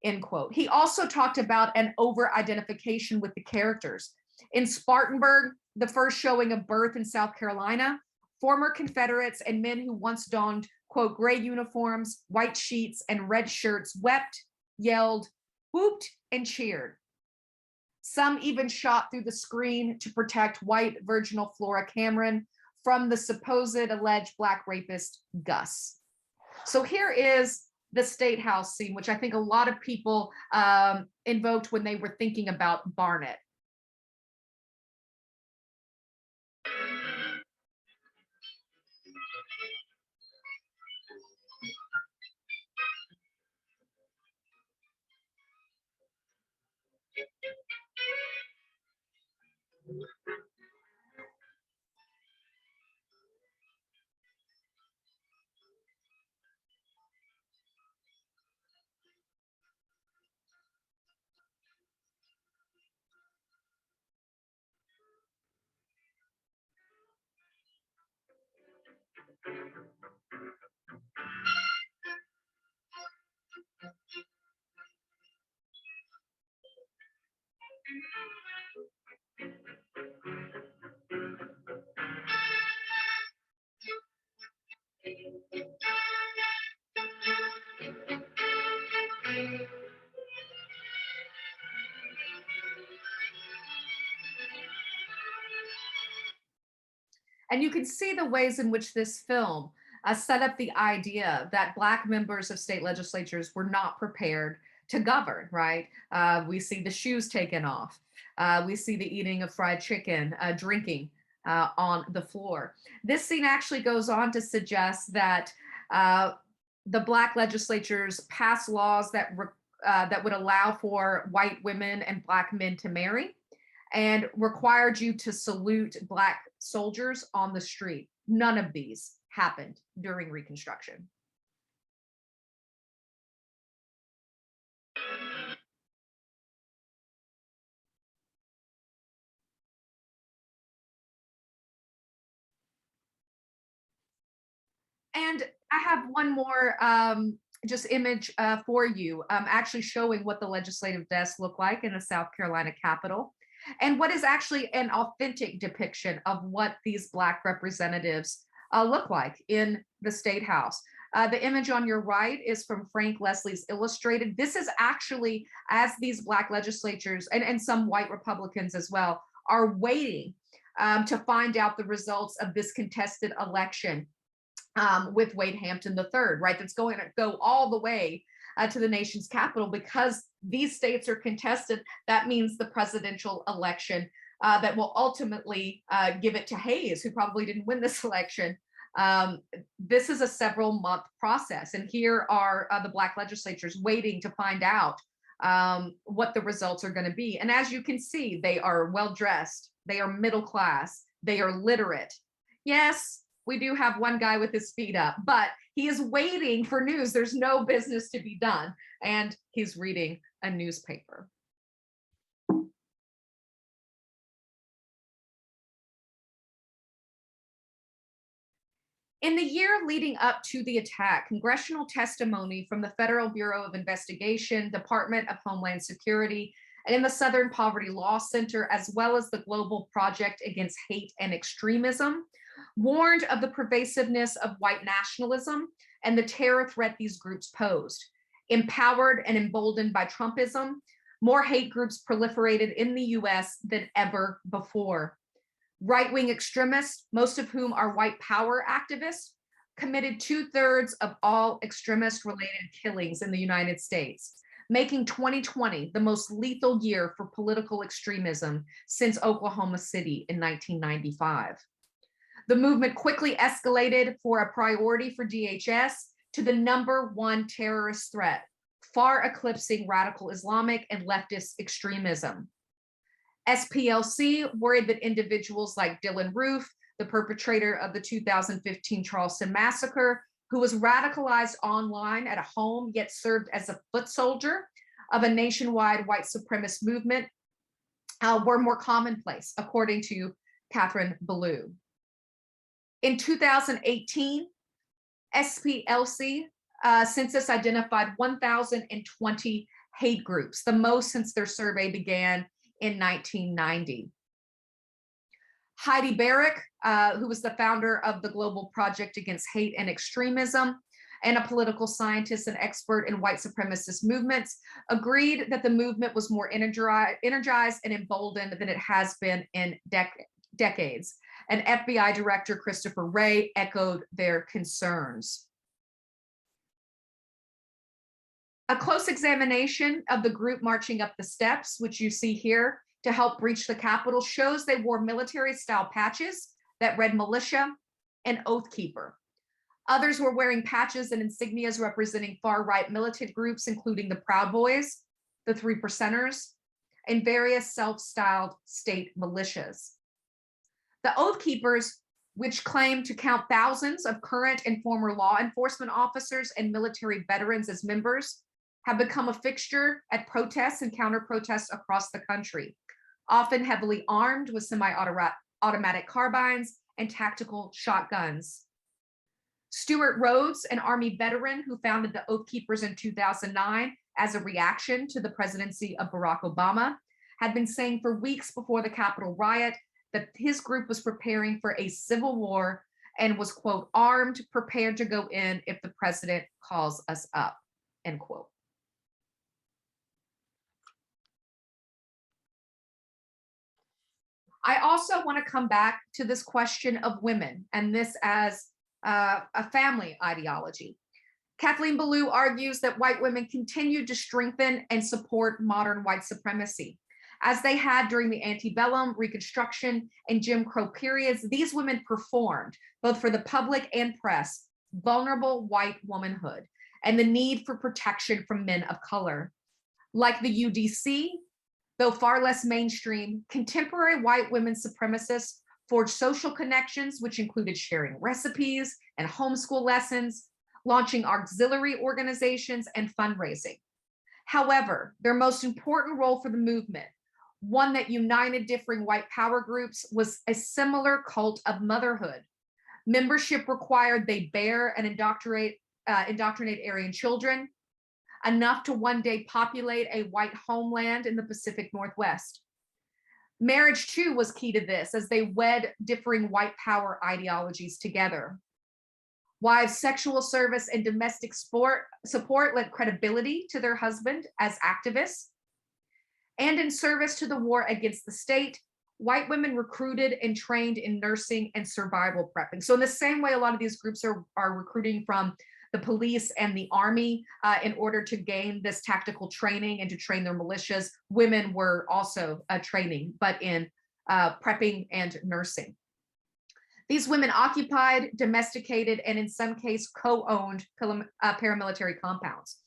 End quote. He also talked about an over-identification with the characters. In Spartanburg, the first showing of Birth in South Carolina, former Confederates and men who once donned, quote, gray uniforms, white sheets, and red shirts wept, yelled, whooped, and cheered. Some even shot through the screen to protect white virginal Flora Cameron from the supposed alleged Black rapist Gus. So here is the State House scene, which I think a lot of people invoked when they were thinking about Barnett. And you can see the ways in which this film set up the idea that Black members of state legislatures were not prepared to govern, right? We see the shoes taken off. We see the eating of fried chicken, drinking on the floor. This scene actually goes on to suggest that the Black legislatures passed laws that would allow for white women and Black men to marry and required you to salute Black soldiers on the street. None of these happened during Reconstruction. And I have one more just image for you, actually showing what the legislative desk looked like in the South Carolina Capitol, and what is actually an authentic depiction of what these Black representatives look like in the State House. The image on your right is from Frank Leslie's Illustrated. This is actually as these Black legislatures and some white Republicans as well are waiting to find out the results of this contested election with Wade Hampton III, right? That's going to go all the way to the nation's capital because these states are contested. That means the presidential election that will ultimately give it to Hayes, who probably didn't win this election. This is a several month process. And here are the Black legislatures waiting to find out what the results are going to be. And as you can see, they are well dressed, they are middle class, they are literate. Yes, we do have one guy with his feet up, but he is waiting for news. There's no business to be done. And he's reading a newspaper. In the year leading up to the attack, congressional testimony from the Federal Bureau of Investigation, Department of Homeland Security, and the Southern Poverty Law Center, as well as the Global Project Against Hate and Extremism, warned of the pervasiveness of white nationalism and the terror threat these groups posed. Empowered and emboldened by Trumpism, more hate groups proliferated in the US than ever before. Right-wing extremists, most of whom are white power activists, committed 2/3 of all extremist-related killings in the United States, making 2020 the most lethal year for political extremism since Oklahoma City in 1995. The movement quickly escalated for a priority for DHS to the #1 terrorist threat, far eclipsing radical Islamic and leftist extremism. SPLC worried that individuals like Dylan Roof, the perpetrator of the 2015 Charleston massacre, who was radicalized online at a home, yet served as a foot soldier of a nationwide white supremacist movement, were more commonplace, according to Catherine Ballou. In 2018, SPLC census identified 1,020 hate groups, the most since their survey began in 1990. Heidi Barrick, who was the founder of the Global Project Against Hate and Extremism and a political scientist and expert in white supremacist movements, agreed that the movement was more energized and emboldened than it has been in decades. And FBI Director Christopher Wray echoed their concerns. A close examination of the group marching up the steps, which you see here to help breach the Capitol, shows they wore military-style patches that read militia and Oath Keeper. Others were wearing patches and insignias representing far-right militant groups, including the Proud Boys, the Three Percenters, and various self-styled state militias. The Oath Keepers, which claim to count thousands of current and former law enforcement officers and military veterans as members, have become a fixture at protests and counter-protests across the country, often heavily armed with semi-automatic carbines and tactical shotguns. Stuart Rhodes, an Army veteran who founded the Oath Keepers in 2009 as a reaction to the presidency of Barack Obama, had been saying for weeks before the Capitol riot that his group was preparing for a civil war and was, quote, armed, prepared to go in if the president calls us up, end quote. I also want to come back to this question of women, and this as a family ideology. Kathleen Belew argues that white women continued to strengthen and support modern white supremacy. As they had during the antebellum, Reconstruction, and Jim Crow periods, these women performed, both for the public and press, vulnerable white womanhood and the need for protection from men of color. Like the UDC, though far less mainstream, contemporary white women supremacists forged social connections, which included sharing recipes and homeschool lessons, launching auxiliary organizations, and fundraising. However, their most important role for the movement, one that united differing white power groups, was a similar cult of motherhood. Membership required they bear and indoctrinate Aryan children, enough to one day populate a white homeland in the Pacific Northwest. Marriage, too, was key to this, as they wed differing white power ideologies together. Wives' sexual service and domestic support lent credibility to their husband as activists. And in service to the war against the state, white women recruited and trained in nursing and survival prepping. So in the same way, a lot of these groups are recruiting from the police and the army in order to gain this tactical training and to train their militias. Women were also training, but in prepping and nursing. These women occupied, domesticated, and in some cases co-owned paramilitary compounds.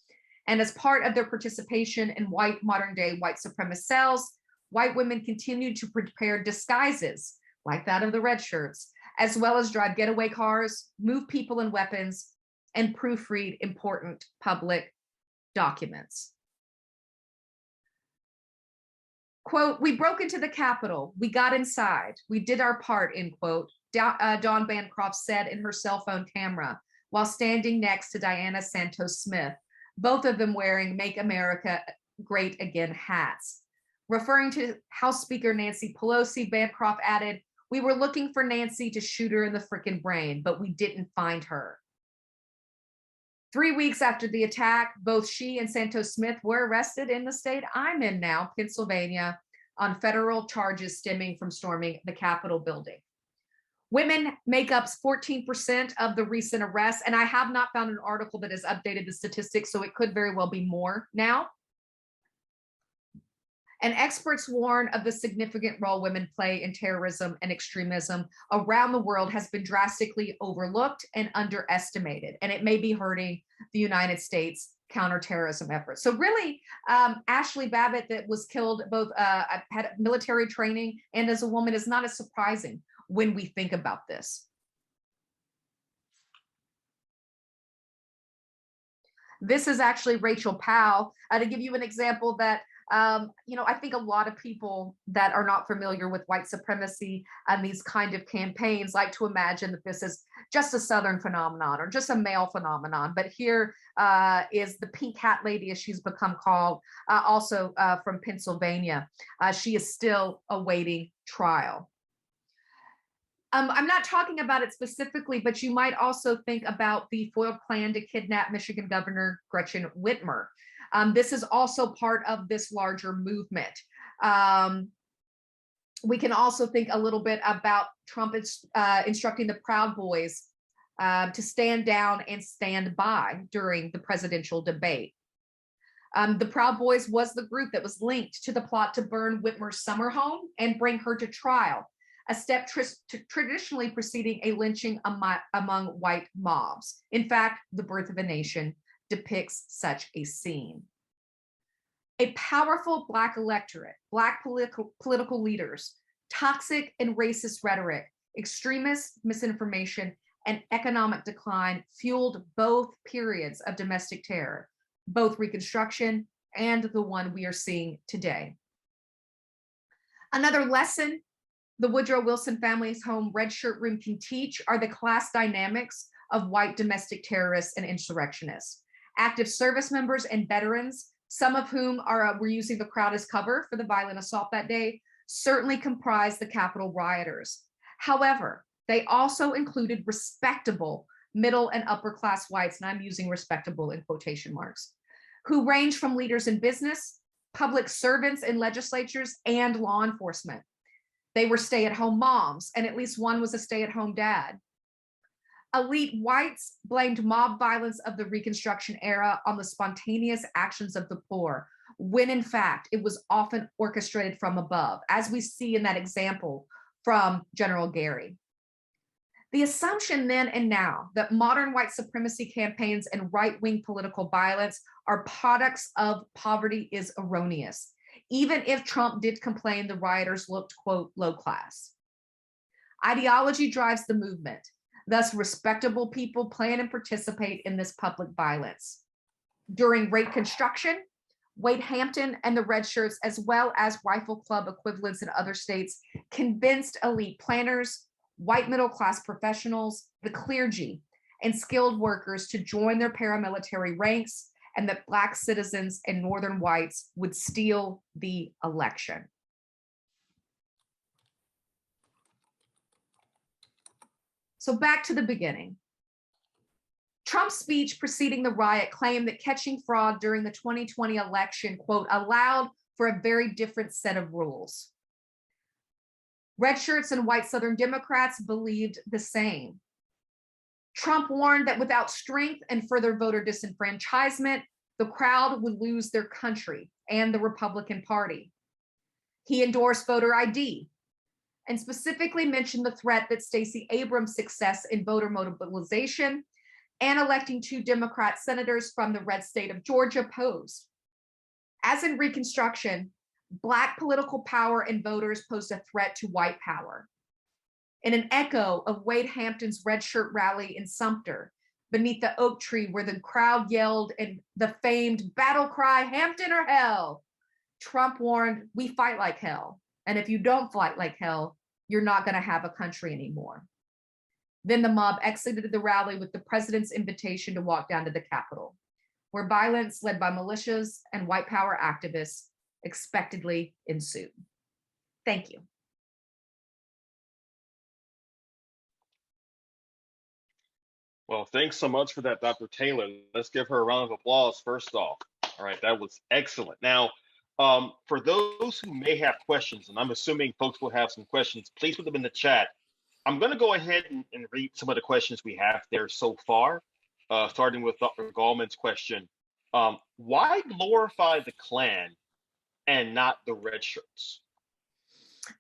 And as part of their participation in modern day white supremacist cells, white women continued to prepare disguises like that of the red shirts, as well as drive getaway cars, move people and weapons, and proofread important public documents. Quote, "We broke into the Capitol. We got inside. We did our part," end quote. Dawn Bancroft said in her cell phone camera while standing next to Diana Santos Smith, both of them wearing Make America Great Again hats. Referring to House Speaker Nancy Pelosi, Bancroft added, "We were looking for Nancy to shoot her in the frickin' brain, but we didn't find her." 3 weeks after the attack, both she and Santos Smith were arrested in the state I'm in now, Pennsylvania, on federal charges stemming from storming the Capitol building. Women make up 14% of the recent arrests, and I have not found an article that has updated the statistics, so it could very well be more now. And experts warn of the significant role women play in terrorism and extremism around the world has been drastically overlooked and underestimated, and it may be hurting the United States counterterrorism efforts. So really, Ashley Babbitt, that was killed both had military training and as a woman, is not as surprising when we think about this. This is actually Rachel Powell, to give you an example that I think a lot of people that are not familiar with white supremacy and these kind of campaigns like to imagine that this is just a Southern phenomenon or just a male phenomenon. But here is the pink hat lady, as she's become called, also from Pennsylvania. She is still awaiting trial. I'm not talking about it specifically, but you might also think about the foiled plan to kidnap Michigan Governor Gretchen Whitmer. This is also part of this larger movement. We can also think a little bit about Trump instructing the Proud Boys to stand down and stand by during the presidential debate. The Proud Boys was the group that was linked to the plot to burn Whitmer's summer home and bring her to trial, a step traditionally preceding a lynching among white mobs. In fact, The Birth of a Nation depicts such a scene. A powerful Black electorate, Black political leaders, toxic and racist rhetoric, extremist misinformation, and economic decline fueled both periods of domestic terror, both Reconstruction and the one we are seeing today. Another lesson the Woodrow Wilson Family Home Red Shirt Room can teach are the class dynamics of white domestic terrorists and insurrectionists. Active service members and veterans, some of whom were using the crowd as cover for the violent assault that day, certainly comprised the Capitol rioters. However, they also included respectable middle and upper class whites, and I'm using respectable in quotation marks, who ranged from leaders in business, public servants in legislatures, and law enforcement. They were stay-at-home moms, and at least one was a stay-at-home dad. Elite whites blamed mob violence of the Reconstruction era on the spontaneous actions of the poor, when in fact it was often orchestrated from above, as we see in that example from General Gary. The assumption then and now that modern white supremacy campaigns and right-wing political violence are products of poverty is erroneous, even if Trump did complain the rioters looked, quote, low class. Ideology drives the movement. Thus, respectable people plan and participate in this public violence. During Reconstruction, Wade Hampton and the Red Shirts, as well as Rifle Club equivalents in other states, convinced elite planners, white middle-class professionals, the clergy, and skilled workers to join their paramilitary ranks, and that Black citizens and Northern whites would steal the election. So back to the beginning. Trump's speech preceding the riot claimed that catching fraud during the 2020 election, quote, allowed for a very different set of rules. Red shirts and white Southern Democrats believed the same. Trump warned that without strength and further voter disenfranchisement, the crowd would lose their country and the Republican Party. He endorsed voter ID and specifically mentioned the threat that Stacey Abrams' success in voter mobilization and electing 2 Democrat senators from the red state of Georgia posed. As in Reconstruction, Black political power and voters posed a threat to white power. In an echo of Wade Hampton's red shirt rally in Sumter, beneath the oak tree where the crowd yelled in the famed battle cry, Hampton or hell, Trump warned, we fight like hell. And if you don't fight like hell, you're not going to have a country anymore. Then the mob exited the rally with the president's invitation to walk down to the Capitol, where violence led by militias and white power activists expectedly ensued. Thank you. Well, thanks so much for that, Dr. Taylor. Let's give her a round of applause first off. All right, that was excellent. Now, for those who may have questions, and I'm assuming folks will have some questions, please put them in the chat. I'm going to go ahead and read some of the questions we have there so far, starting with Dr. Gallman's question. Why glorify the Klan and not the red shirts?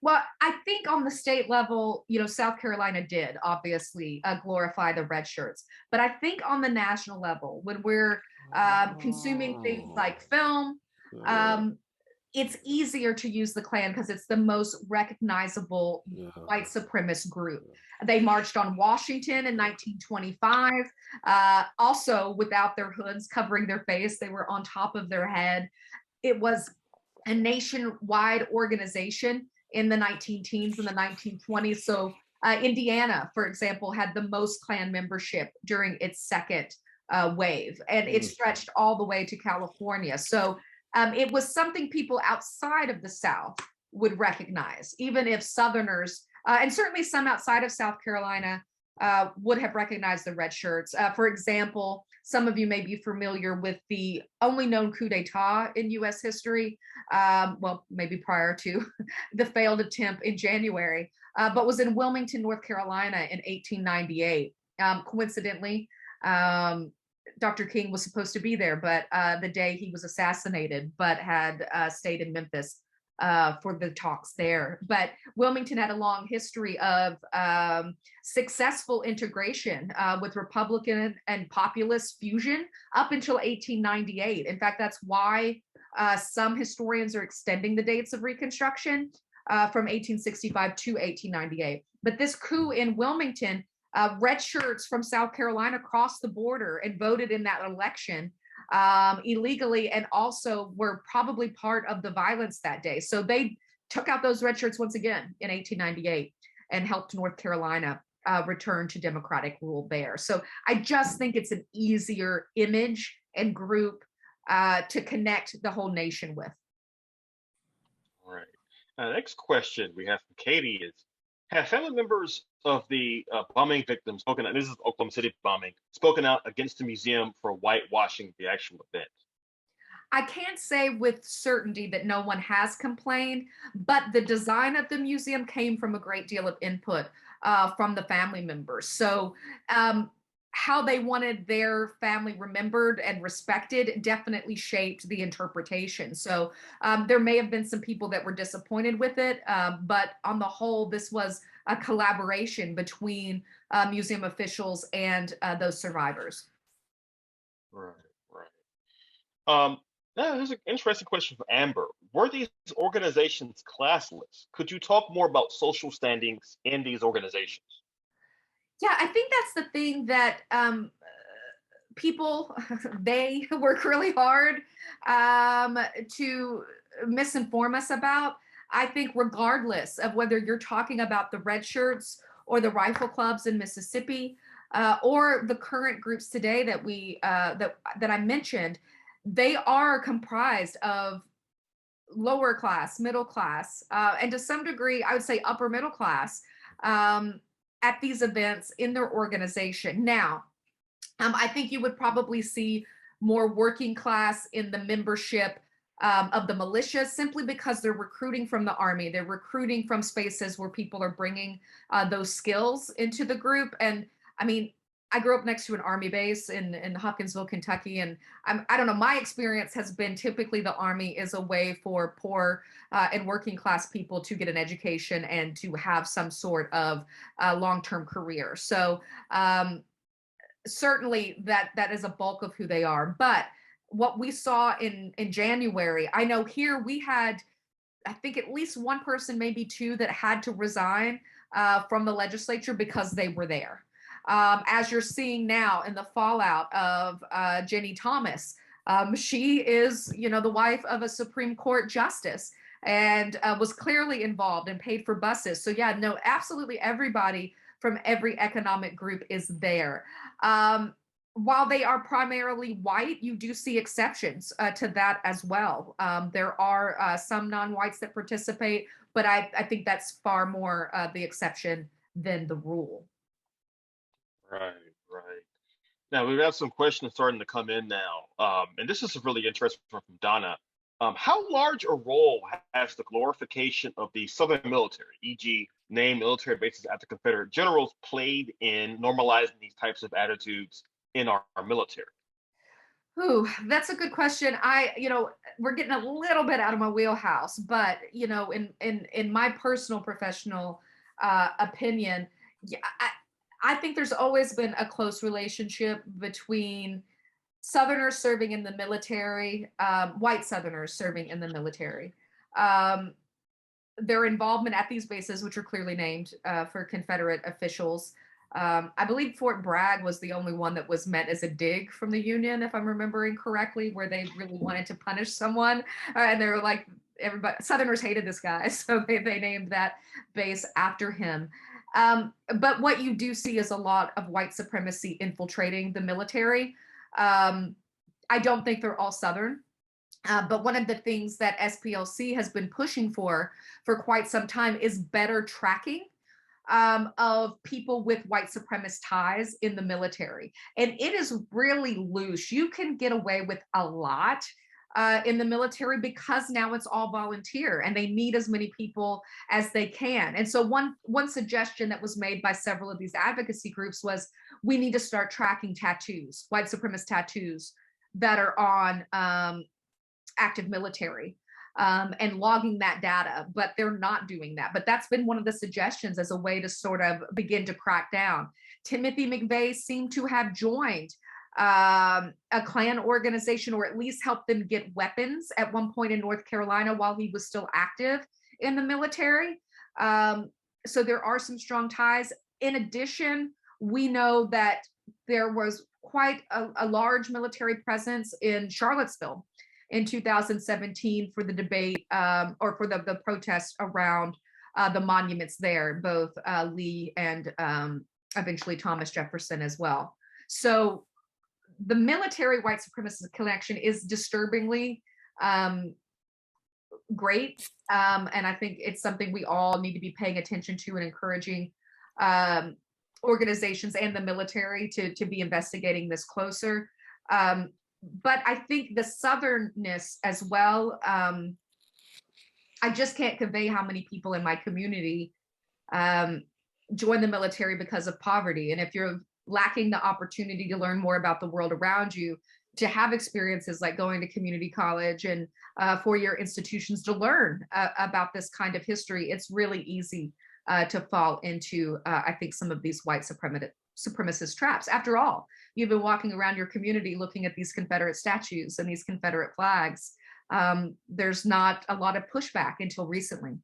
Well, I think on the state level, you know, South Carolina did obviously glorify the red shirts. But I think on the national level, when we're consuming things like film, it's easier to use the Klan because it's the most recognizable white supremacist group. They marched on Washington in 1925, also without their hoods covering their face. They were on top of their head. It was a nationwide organization in the 19-teens and the 1920s. So Indiana, for example, had the most Klan membership during its second wave, and it stretched all the way to California. So it was something people outside of the South would recognize, even if Southerners, and certainly some outside of South Carolina, would have recognized the red shirts. For example, some of you may be familiar with the only known coup d'etat in US history, well, maybe prior to the failed attempt in January, but was in Wilmington, North Carolina in 1898. Coincidentally, Dr. King was supposed to be there, but the day he was assassinated, but had stayed in Memphis for the talks there. But Wilmington had a long history of successful integration with Republican and populist fusion up until 1898. In fact, that's why some historians are extending the dates of Reconstruction from 1865 to 1898. But this coup in Wilmington, red shirts from South Carolina crossed the border and voted in that election illegally, and also were probably part of the violence that day. So they took out those red shirts once again in 1898 and helped North Carolina return to democratic rule there. So I just think it's an easier image and group to connect the whole nation with. All right. Next question we have from Katie is, have family members of the bombing victims spoken out, this is Oklahoma City bombing, spoken out against the museum for whitewashing the actual event? I can't say with certainty that no one has complained, but the design of the museum came from a great deal of input from the family members. So how they wanted their family remembered and respected definitely shaped the interpretation. So there may have been some people that were disappointed with it, but on the whole, this was a collaboration between museum officials and those survivors. Right, right. Now here's an interesting question for Amber. Were these organizations classless? Could you talk more about social standings in these organizations? Yeah, I think that's the thing that people, they work really hard to misinform us about. I think regardless of whether you're talking about the red shirts or the rifle clubs in Mississippi, or the current groups today that that I mentioned, they are comprised of lower class, middle class, and to some degree, I would say upper middle class at these events in their organization. Now, I think you would probably see more working class in the membership of the militia, simply because they're recruiting from the army. They're recruiting from spaces where people are bringing those skills into the group. And I mean, I grew up next to an army base in Hopkinsville, Kentucky, and I don't know, my experience has been typically the army is a way for poor and working class people to get an education and to have some sort of long-term career. So certainly that is a bulk of who they are. But what we saw in January, I know here we had, I think at least one person, maybe two, that had to resign from the legislature because they were there. As you're seeing now in the fallout of Jenny Thomas, she is, you know, the wife of a Supreme Court justice and was clearly involved and paid for buses. So yeah, no, absolutely everybody from every economic group is there. While they are primarily white, you do see exceptions to that as well. There are some non-whites that participate, but I think that's far more the exception than the rule. Right, right. Now we have some questions starting to come in now, and this is a really interesting one from Donna. How large a role has the glorification of the Southern military, e.g., named military bases after Confederate generals, played in normalizing these types of attitudes in our military? Ooh, that's a good question. You know, we're getting a little bit out of my wheelhouse, but you know, in my personal professional opinion, yeah, I think there's always been a close relationship between Southerners serving in the military, white Southerners serving in the military. Their involvement at these bases, which are clearly named for Confederate officials. I believe Fort Bragg was the only one that was meant as a dig from the Union, if I'm remembering correctly, where they really wanted to punish someone. And they were like, everybody, Southerners hated this guy, so they named that base after him. But what you do see is a lot of white supremacy infiltrating the military. I don't think they're all Southern. But one of the things that SPLC has been pushing for quite some time is better tracking of people with white supremacist ties in the military. And it is really loose. You can get away with a lot in the military because now it's all volunteer and they need as many people as they can. And so one suggestion that was made by several of these advocacy groups was we need to start tracking tattoos, white supremacist tattoos that are on active military and logging that data, but they're not doing that. But that's been one of the suggestions as a way to sort of begin to crack down. Timothy McVeigh seemed to have joined a Klan organization, or at least helped them get weapons at one point in North Carolina while he was still active in the military. So there are some strong ties. In addition, we know that there was quite a large military presence in Charlottesville in 2017 for the debate or for the protests around the monuments there, both Lee and eventually Thomas Jefferson as well. So the military white supremacist connection is disturbingly great. And I think it's something we all need to be paying attention to and encouraging organizations and the military to be investigating this closer. But I think the Southernness as well, I just can't convey how many people in my community join the military because of poverty. And if you're lacking the opportunity to learn more about the world around you, to have experiences like going to community college and four-year institutions to learn about this kind of history, it's really easy to fall into, I think, some of these white supremacist traps. After all, you've been walking around your community looking at these Confederate statues and these Confederate flags. There's not a lot of pushback until recently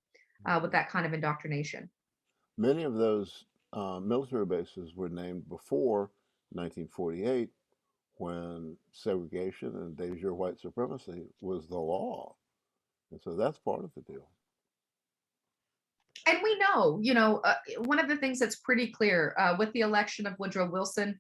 with that kind of indoctrination. Many of those military bases were named before 1948, when segregation and de jure white supremacy was the law. And so that's part of the deal. And we know, one of the things that's pretty clear with the election of Woodrow Wilson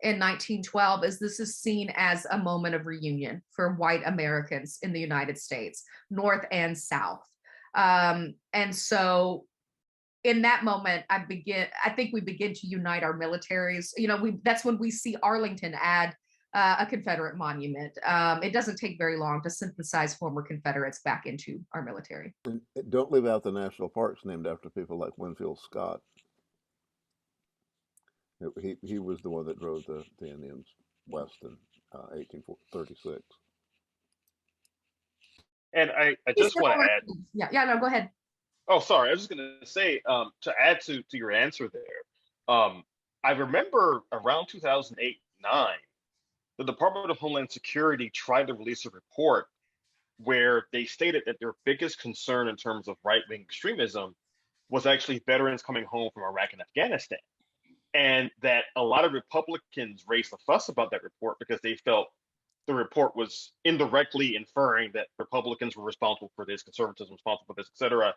in 1912 is this is seen as a moment of reunion for white Americans in the United States, North and South. And so in that moment, I think we begin to unite our militaries. That's when we see Arlington add a Confederate monument. It doesn't take very long to synthesize former Confederates back into our military. And don't leave out the national parks named after people like Winfield Scott. He was the one that drove the Indians west in 1836. And I just want to add. Yeah, no, go ahead. Oh, sorry. I was just going to say, to add to your answer there, I remember around 2008-9, the Department of Homeland Security tried to release a report where they stated that their biggest concern in terms of right-wing extremism was actually veterans coming home from Iraq and Afghanistan. And that a lot of Republicans raised a fuss about that report because they felt the report was indirectly inferring that Republicans were responsible for this, conservatives were responsible for this, et cetera.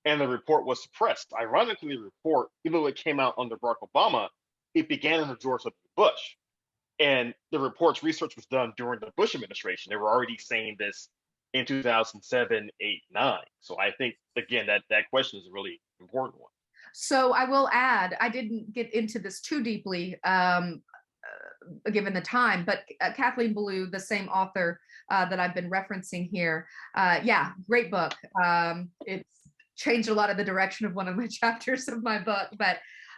And the report was suppressed. Ironically, the report, even though it came out under Barack Obama, it began under George W. Bush. And the report's research was done during the Bush administration. They were already saying this in 2007, 8, 9. So I think, again, that question is a really important one. So I will add, I didn't get into this too deeply, given the time, but Kathleen Belew, the same author that I've been referencing here, great book. It's changed a lot of the direction of one of my chapters of my book, but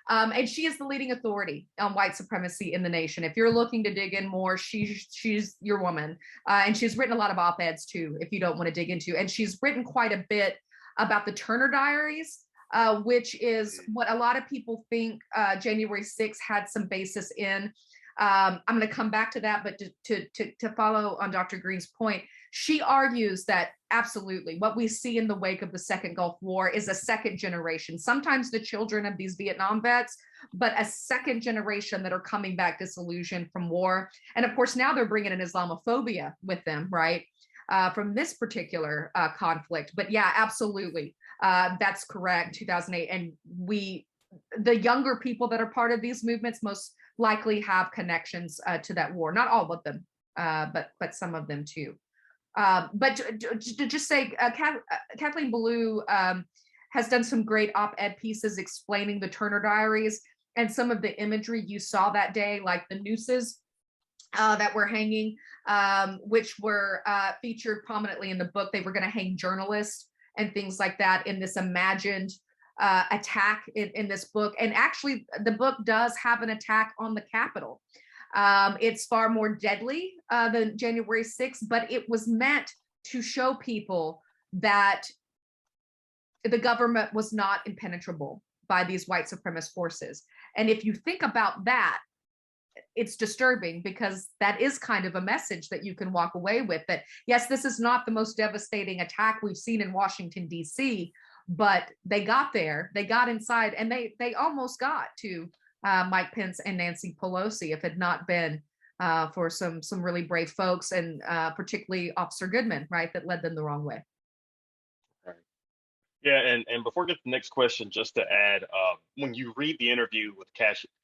and she is the leading authority on white supremacy in the nation. If you're looking to dig in more, she's your woman. And she's written a lot of op-eds too, if you don't want to dig into. And she's written quite a bit about the Turner Diaries, which is what a lot of people think January 6th had some basis in. I'm going to come back to that, but to follow on Dr. Green's point, she argues that absolutely what we see in the wake of the Second Gulf War is a second generation, sometimes the children of these Vietnam vets, but a second generation that are coming back disillusioned from war. And of course, now they're bringing in Islamophobia with them, right? From this particular conflict. But yeah, absolutely. That's correct, 2008. And the younger people that are part of these movements most likely have connections to that war. Not all of them, but some of them too. But to just say, Kathleen Belew has done some great op-ed pieces explaining the Turner Diaries and some of the imagery you saw that day, like the nooses that were hanging, which were featured prominently in the book. They were going to hang journalists and things like that in this imagined attack in this book. And actually, the book does have an attack on the Capitol. It's far more deadly than January 6th, but it was meant to show people that the government was not impenetrable by these white supremacist forces. And if you think about that, it's disturbing because that is kind of a message that you can walk away with, that yes, this is not the most devastating attack we've seen in Washington, D.C., but they got there, they got inside, and they almost got to Mike Pence and Nancy Pelosi if it had not been for some really brave folks, and particularly Officer Goodman, right, that led them the wrong way. Right. Yeah, and before we get to the next question, just to add, when you read the interview with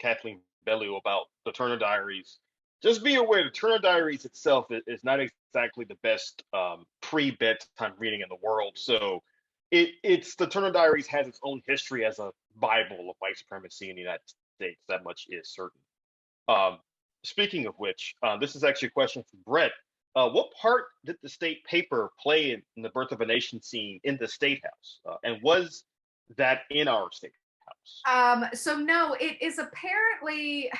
Kathleen Belew about the Turner Diaries, just be aware the Turner Diaries itself is not exactly the best pre-bedtime reading in the world. So it's the Turner Diaries has its own history as a Bible of white supremacy in the United States. That much is certain. Speaking of which, this is actually a question from Brett. What part did the state paper play in the birth of a nation scene in the State House? And was that in our State House? So no, it is apparently,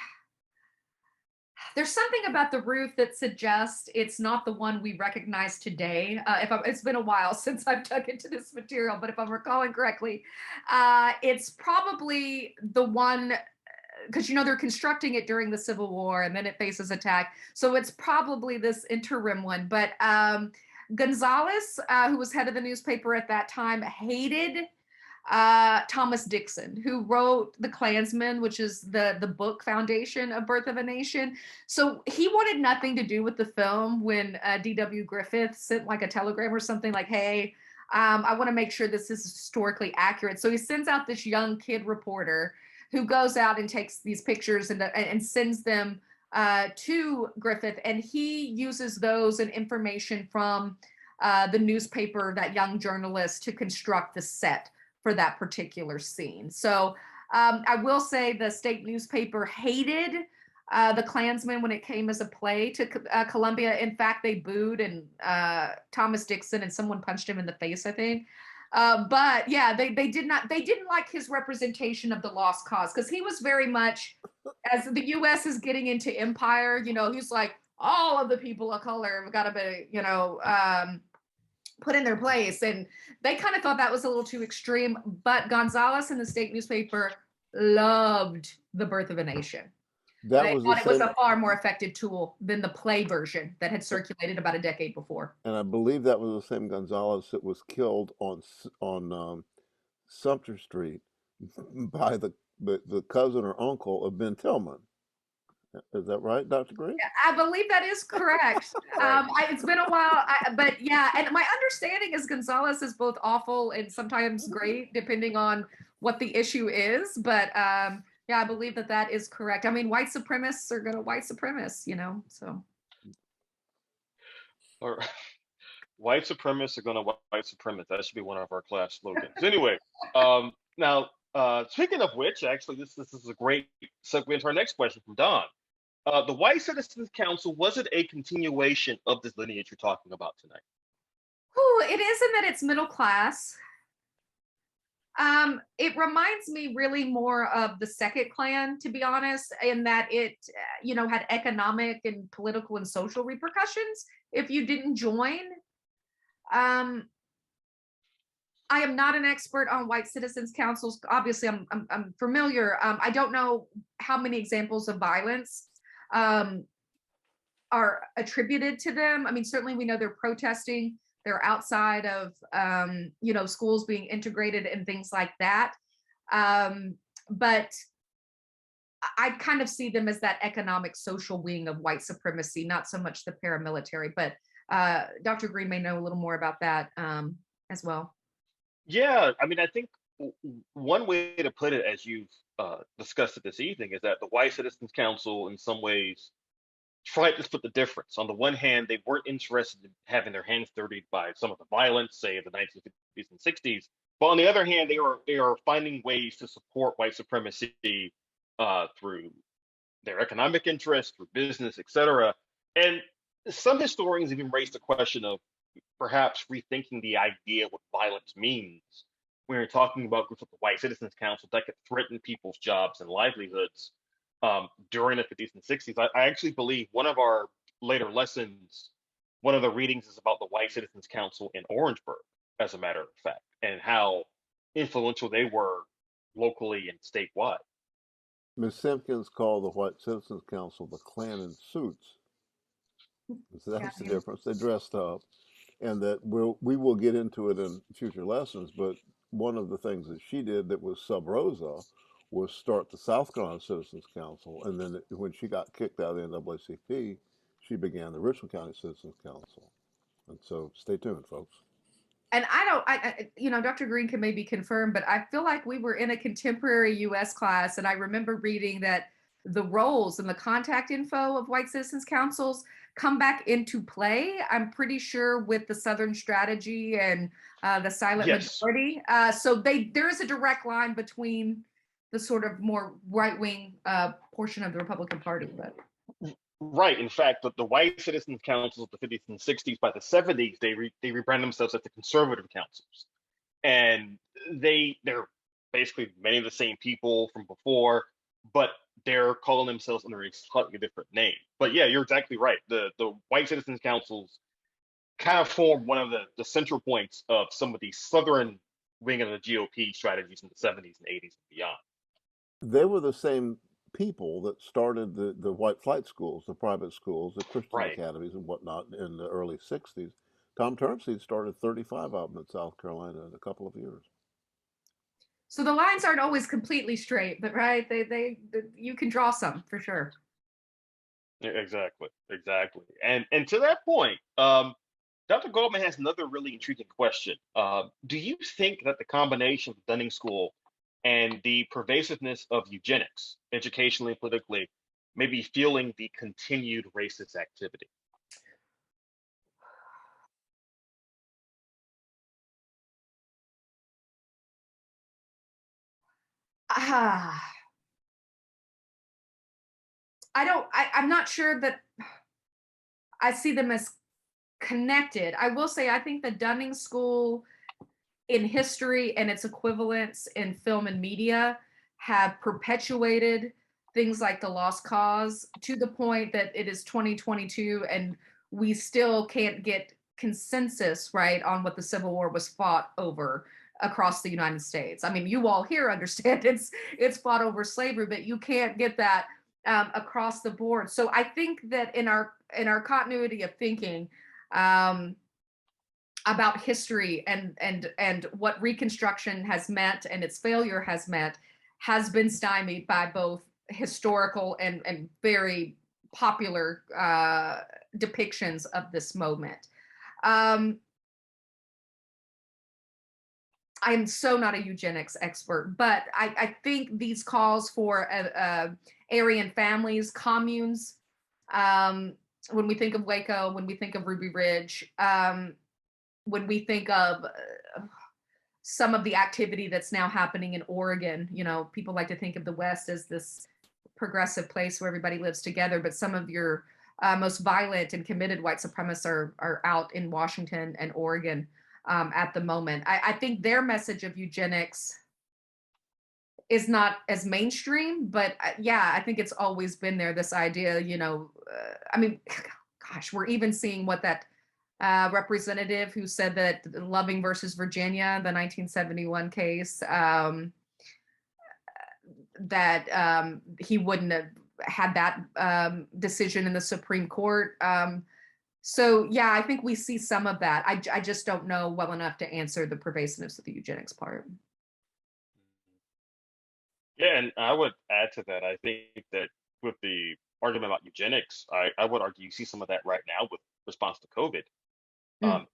there's something about the roof that suggests it's not the one we recognize today. It's been a while since I've dug into this material, but if I'm recalling correctly, it's probably the one, because they're constructing it during the Civil War and then it faces attack. So it's probably this interim one. But Gonzalez, who was head of the newspaper at that time, hated Thomas Dixon, who wrote The Klansman, which is the book foundation of Birth of a Nation. So he wanted nothing to do with the film when D.W. Griffith sent like a telegram or something like, hey, I want to make sure this is historically accurate. So he sends out this young kid reporter who goes out and takes these pictures and sends them to Griffith. And he uses those and information from the newspaper, that young journalist, to construct the set for that particular scene. So I will say the state newspaper hated The Klansman when it came as a play to Columbia. In fact, they booed and Thomas Dixon, and someone punched him in the face, I think. But yeah, they didn't like his representation of the lost cause, because he was very much, as the U.S. is getting into empire, he's like, all of the people of color have got to be, put in their place. And they kind of thought that was a little too extreme. But Gonzalez in the state newspaper loved The Birth of a Nation. They thought it was a far more effective tool than the play version that had circulated about a decade before. And I believe that was the same Gonzalez that was killed on Sumter Street by the cousin or uncle of Ben Tillman. Is that right, Dr. Green? I believe that is correct. It's been a while, but yeah, and my understanding is Gonzalez is both awful and sometimes great, depending on what the issue is. But yeah, I believe that is correct. I mean, white supremacists are going to white supremacists, so. Or white supremacists are going to white supremacists. That should be one of our class slogans. Anyway, now, speaking of which, actually, this is a great segue into our next question from Don. The White Citizens Council, was it a continuation of this lineage you're talking about tonight? Oh, it is in that it's middle class. It reminds me really more of the Second Klan, to be honest, in that it, had economic and political and social repercussions if you didn't join. I am not an expert on white citizens councils. Obviously, I'm familiar. I don't know how many examples of violence are attributed to them. I mean, certainly we know they're protesting. They're outside of, schools being integrated and things like that. But I kind of see them as that economic social wing of white supremacy, not so much the paramilitary. But Dr. Green may know a little more about that as well. Yeah, I mean, I think one way to put it, as you've discussed it this evening, is that the White Citizens Council, in some ways, tried to split the difference. On the one hand, they weren't interested in having their hands dirtied by some of the violence, say, of the 1950s and 60s. But on the other hand, they are finding ways to support white supremacy through their economic interests, through business, etc. And some historians even raised the question of perhaps rethinking the idea of what violence means when you're talking about groups like the White Citizens Council that could threaten people's jobs and livelihoods during the 50s and 60s. I actually believe one of our later lessons, one of the readings is about the White Citizens Council in Orangeburg, as a matter of fact, and how influential they were locally and statewide. Ms. Simpkins called the White Citizens Council the Klan in suits. So that's the difference. They dressed up, and that we will get into it in future lessons. But one of the things that she did that was sub rosa was start the South Carolina Citizens Council, and then when she got kicked out of the NAACP, she began the Richland County Citizens Council. And so, stay tuned, folks. And Dr. Green can maybe confirm, but I feel like we were in a contemporary U.S. class, and I remember reading that the roles and the contact info of white citizens councils come back into play, I'm pretty sure, with the Southern Strategy and the Silent Majority. So there is a direct line between the sort of more right-wing portion of the Republican Party. But right. In fact, the White Citizens Councils of the 50s and 60s, by the 70s, they rebrand themselves as the Conservative Councils. And they're basically many of the same people from before, but they're calling themselves under a slightly different name. But yeah, you're exactly right. The white citizens councils kind of form one of the central points of some of the southern wing of the GOP strategies in the 70s and 80s and beyond. They were the same people that started the white flight schools, the private schools, the Christian Right. academies and whatnot in the early 60s. Tom Turnseed started 35 of them in South Carolina in a couple of years. So the lines aren't always completely straight, but right, you can draw some for sure. Exactly. And to that point, Dr. Goldman has another really intriguing question. Do you think that the combination of Dunning School and the pervasiveness of eugenics, educationally and politically, may be fueling the continued racist activity? I'm not sure that I see them as connected. I will say, I think the Dunning School in history and its equivalents in film and media have perpetuated things like the lost cause to the point that it is 2022 and we still can't get consensus right on what the Civil War was fought over across the United States. I mean, you all here understand it's fought over slavery, but you can't get that across the board. So I think that in our continuity of thinking about history and what Reconstruction has meant and its failure has meant has been stymied by both historical and very popular depictions of this moment. I am so not a eugenics expert, but I think these calls for Aryan families, communes, when we think of Waco, when we think of Ruby Ridge, when we think of some of the activity that's now happening in Oregon, you know, people like to think of the West as this progressive place where everybody lives together, but some of your most violent and committed white supremacists are out in Washington and Oregon at the moment. I think their message of eugenics is not as mainstream, but yeah, I think it's always been there, this idea, you know, I mean, gosh, we're even seeing what that representative who said that Loving versus Virginia, the 1971 case, that he wouldn't have had that decision in the Supreme Court. So yeah, I think we see some of that. I just don't know well enough to answer the pervasiveness of the eugenics part. Yeah, and I would add to that. I think that with the argument about eugenics, I would argue you see some of that right now with response to COVID,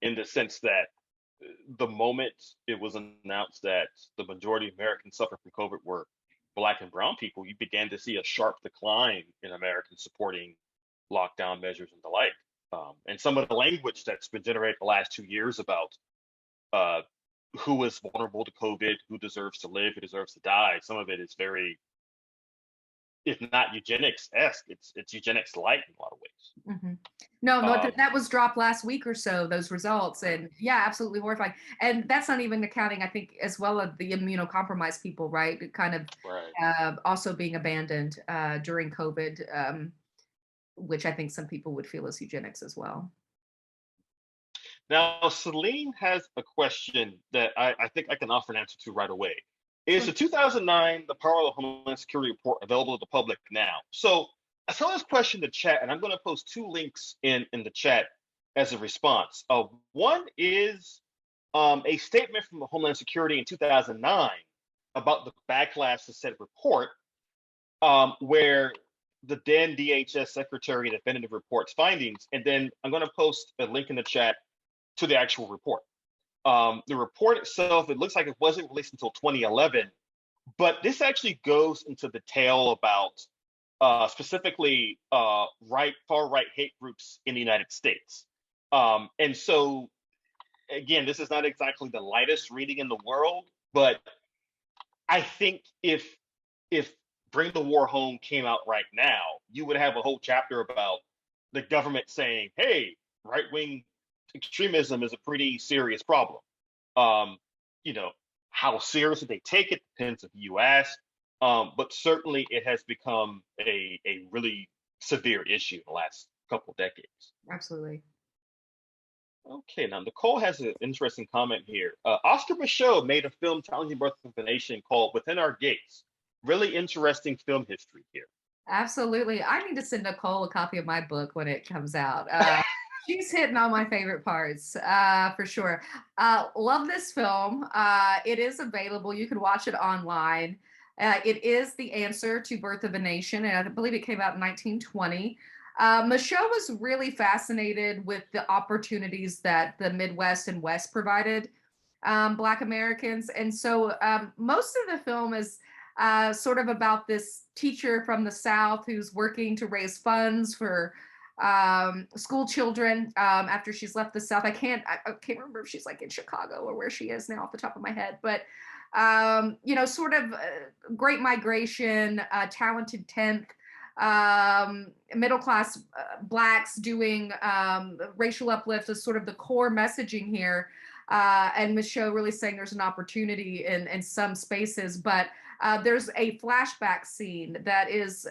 in the sense that the moment it was announced that the majority of Americans suffering from COVID were Black and brown people, you began to see a sharp decline in Americans supporting lockdown measures and the like. And some of the language that's been generated the last 2 years about who is vulnerable to COVID, who deserves to live, who deserves to die, some of it is very, if not eugenics-esque, it's eugenics-like in a lot of ways. Mm-hmm. No, that was dropped last week or so, those results. And yeah, absolutely horrifying. And that's not even accounting, I think, as well as the immunocompromised people, right? Kind of also being abandoned during COVID, which I think some people would feel as eugenics as well. Now, Celine has a question that I think I can offer an answer to right away. Is the 2009, the Power of Homeland Security report available to the public now? So I saw this question in the chat, and I'm going to post 2 links in the chat as a response. One is a statement from the Homeland Security in 2009 about the backlash to said report, where the then DHS secretary defended the report's findings. And then I'm going to post a link in the chat to the actual report. The report itself, it looks like it wasn't released until 2011, but this actually goes into detail about specifically far right hate groups in the United States. And so, again, this is not exactly the lightest reading in the world, but I think if Bring the War Home came out right now, you would have a whole chapter about the government saying, hey, right-wing extremism is a pretty serious problem. You know, How seriously they take it depends if you ask. But certainly it has become a really severe issue in the last couple of decades. Absolutely. Okay, now Nicole has an interesting comment here. Oscar Micheaux made a film challenging birth of the nation called Within Our Gates. Really interesting film history here. Absolutely. I need to send Nicole a copy of my book when it comes out. She's hitting all my favorite parts, for sure. Love this film. It is available. You can watch it online. It is the answer to Birth of a Nation, and I believe it came out in 1920. Micheaux was really fascinated with the opportunities that the Midwest and West provided Black Americans. And so most of the film is sort of about this teacher from the South who's working to raise funds for school children after she's left the South. I can't remember if she's like in Chicago or where she is now off the top of my head, but sort of Great Migration, talented 10th, middle class Blacks doing racial uplift is sort of the core messaging here. And Micheaux really saying there's an opportunity in some spaces, but there's a flashback scene that is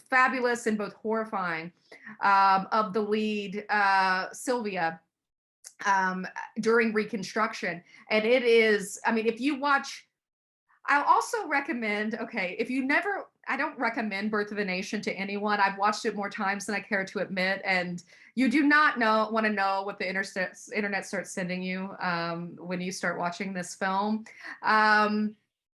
fabulous and both horrifying of the lead, Sylvia, during Reconstruction. And it is, I mean, if you watch, I'll also recommend, I don't recommend Birth of a Nation to anyone. I've watched it more times than I care to admit. And you do not want to know what the internet starts sending you when you start watching this film.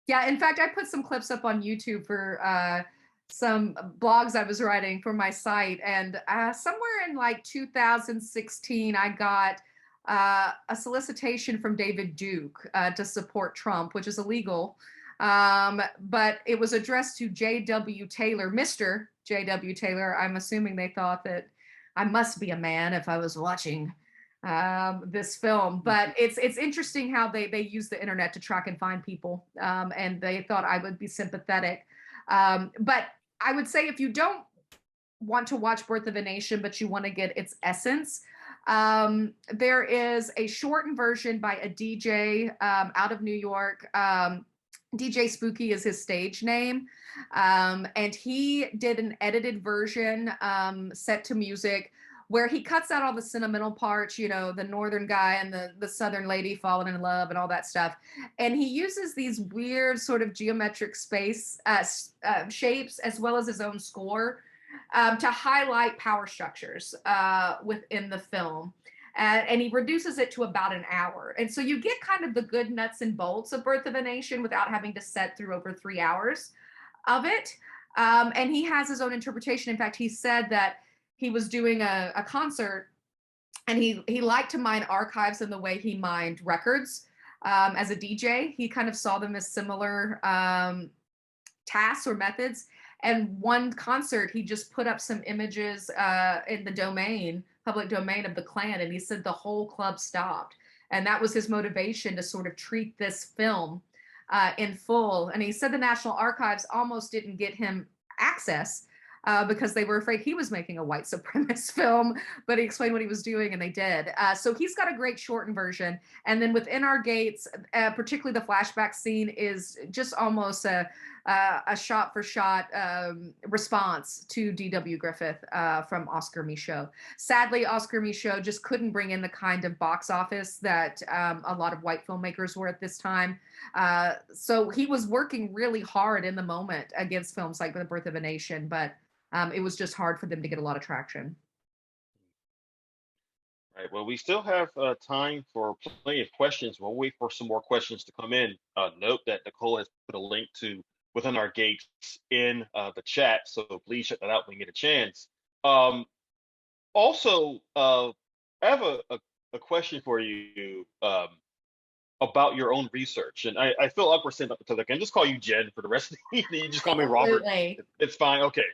Yeah, in fact, I put some clips up on YouTube for some blogs I was writing for my site. And somewhere in like 2016, I got a solicitation from David Duke to support Trump, which is illegal. But it was addressed to J.W. Taylor, Mr. J.W. Taylor. I'm assuming they thought that I must be a man if I was watching this film. But it's interesting how they use the internet to track and find people. And they thought I would be sympathetic. But I would say if you don't want to watch Birth of a Nation, but you want to get its essence, there is a shortened version by a DJ out of New York. DJ Spooky is his stage name. And he did an edited version set to music where he cuts out all the sentimental parts, the northern guy and the southern lady falling in love and all that stuff. And he uses these weird sort of geometric space shapes as well as his own score to highlight power structures within the film. And he reduces it to about an hour. And so you get kind of the good nuts and bolts of Birth of a Nation without having to set through over 3 hours of it. And he has his own interpretation. In fact, he said that he was doing a concert and he liked to mine archives in the way he mined records as a DJ. He kind of saw them as similar tasks or methods. And one concert, he just put up some images in the public domain of the Klan, and he said the whole club stopped. And that was his motivation to sort of treat this film in full. And he said the National Archives almost didn't get him access because they were afraid he was making a white supremacist film, but he explained what he was doing and they did. So he's got a great shortened version. And then Within Our Gates, particularly the flashback scene, is just almost a shot for shot response to D.W. Griffith from Oscar Micheaux. Sadly, Oscar Micheaux just couldn't bring in the kind of box office that a lot of white filmmakers were at this time. So he was working really hard in the moment against films like The Birth of a Nation, but it was just hard for them to get a lot of traction. Right. Well, we still have time for plenty of questions. We'll wait for some more questions to come in. Note that Nicole has put a link to Within Our Gates in the chat, so please check that out when you get a chance. Also, I have a question for you about your own research, and I feel awkward saying that because I can just call you Jen for the rest of the evening. You just call me Robert. Absolutely. It's fine. Okay.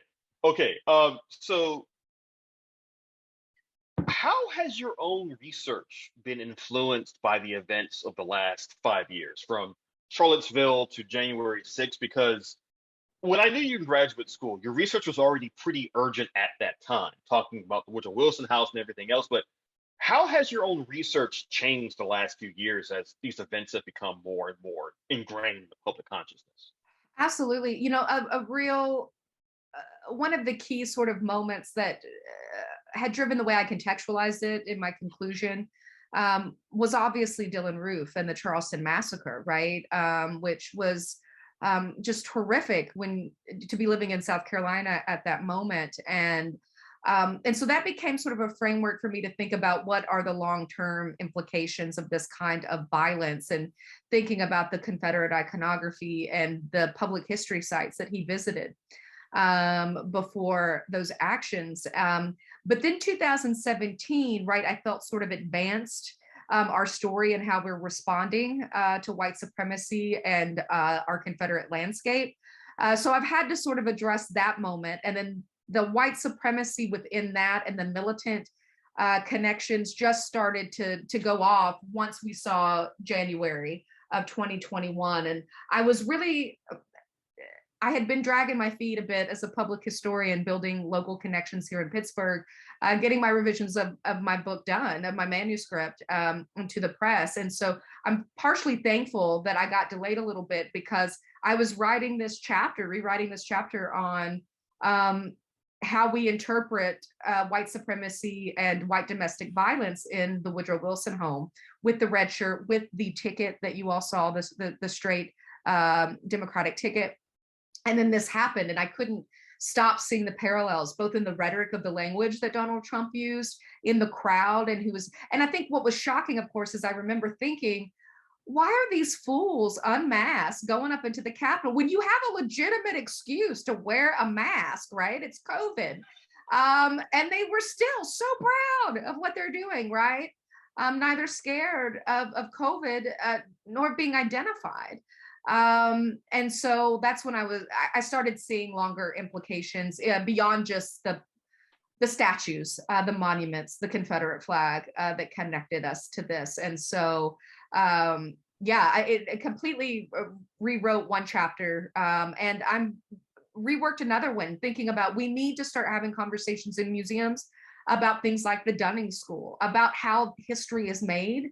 So how has your own research been influenced by the events of the last 5 years, from Charlottesville to January 6th? Because when I knew you in graduate school, your research was already pretty urgent at that time, talking about the Woodrow Wilson House and everything else. But How has your own research changed the last few years as these events have become more and more ingrained in the public consciousness? Absolutely. You know, a real one of the key sort of moments that had driven the way I contextualized it in my conclusion was obviously Dylan Roof and the Charleston massacre, right? Which was just horrific when to be living in South Carolina at that moment. And so that became sort of a framework for me to think about what are the long-term implications of this kind of violence, and thinking about the Confederate iconography and the public history sites that he visited before those actions. But then 2017, right, I felt sort of advanced our story and how we're responding to white supremacy and our Confederate landscape. So I've had to sort of address that moment, and then the white supremacy within that and the militant connections just started to go off once we saw January of 2021. And I had been dragging my feet a bit as a public historian, building local connections here in Pittsburgh, getting my revisions of my book done, of my manuscript into the press. And so I'm partially thankful that I got delayed a little bit, because I was rewriting this chapter on how we interpret white supremacy and white domestic violence in the Woodrow Wilson home, with the red shirt, with the ticket that you all saw, the straight Democratic ticket. And then this happened, and I couldn't stop seeing the parallels, both in the rhetoric of the language that Donald Trump used, in the crowd, and I think what was shocking, of course, is I remember thinking, why are these fools unmasked going up into the Capitol when you have a legitimate excuse to wear a mask, right? It's COVID. And they were still so proud of what they're doing, right? Neither scared of COVID nor being identified. And so that's when I started seeing longer implications beyond just the statues, the monuments, the Confederate flag that connected us to this. And so, it completely rewrote one chapter, and I'm reworked another one, thinking about we need to start having conversations in museums about things like the Dunning School, about how history is made,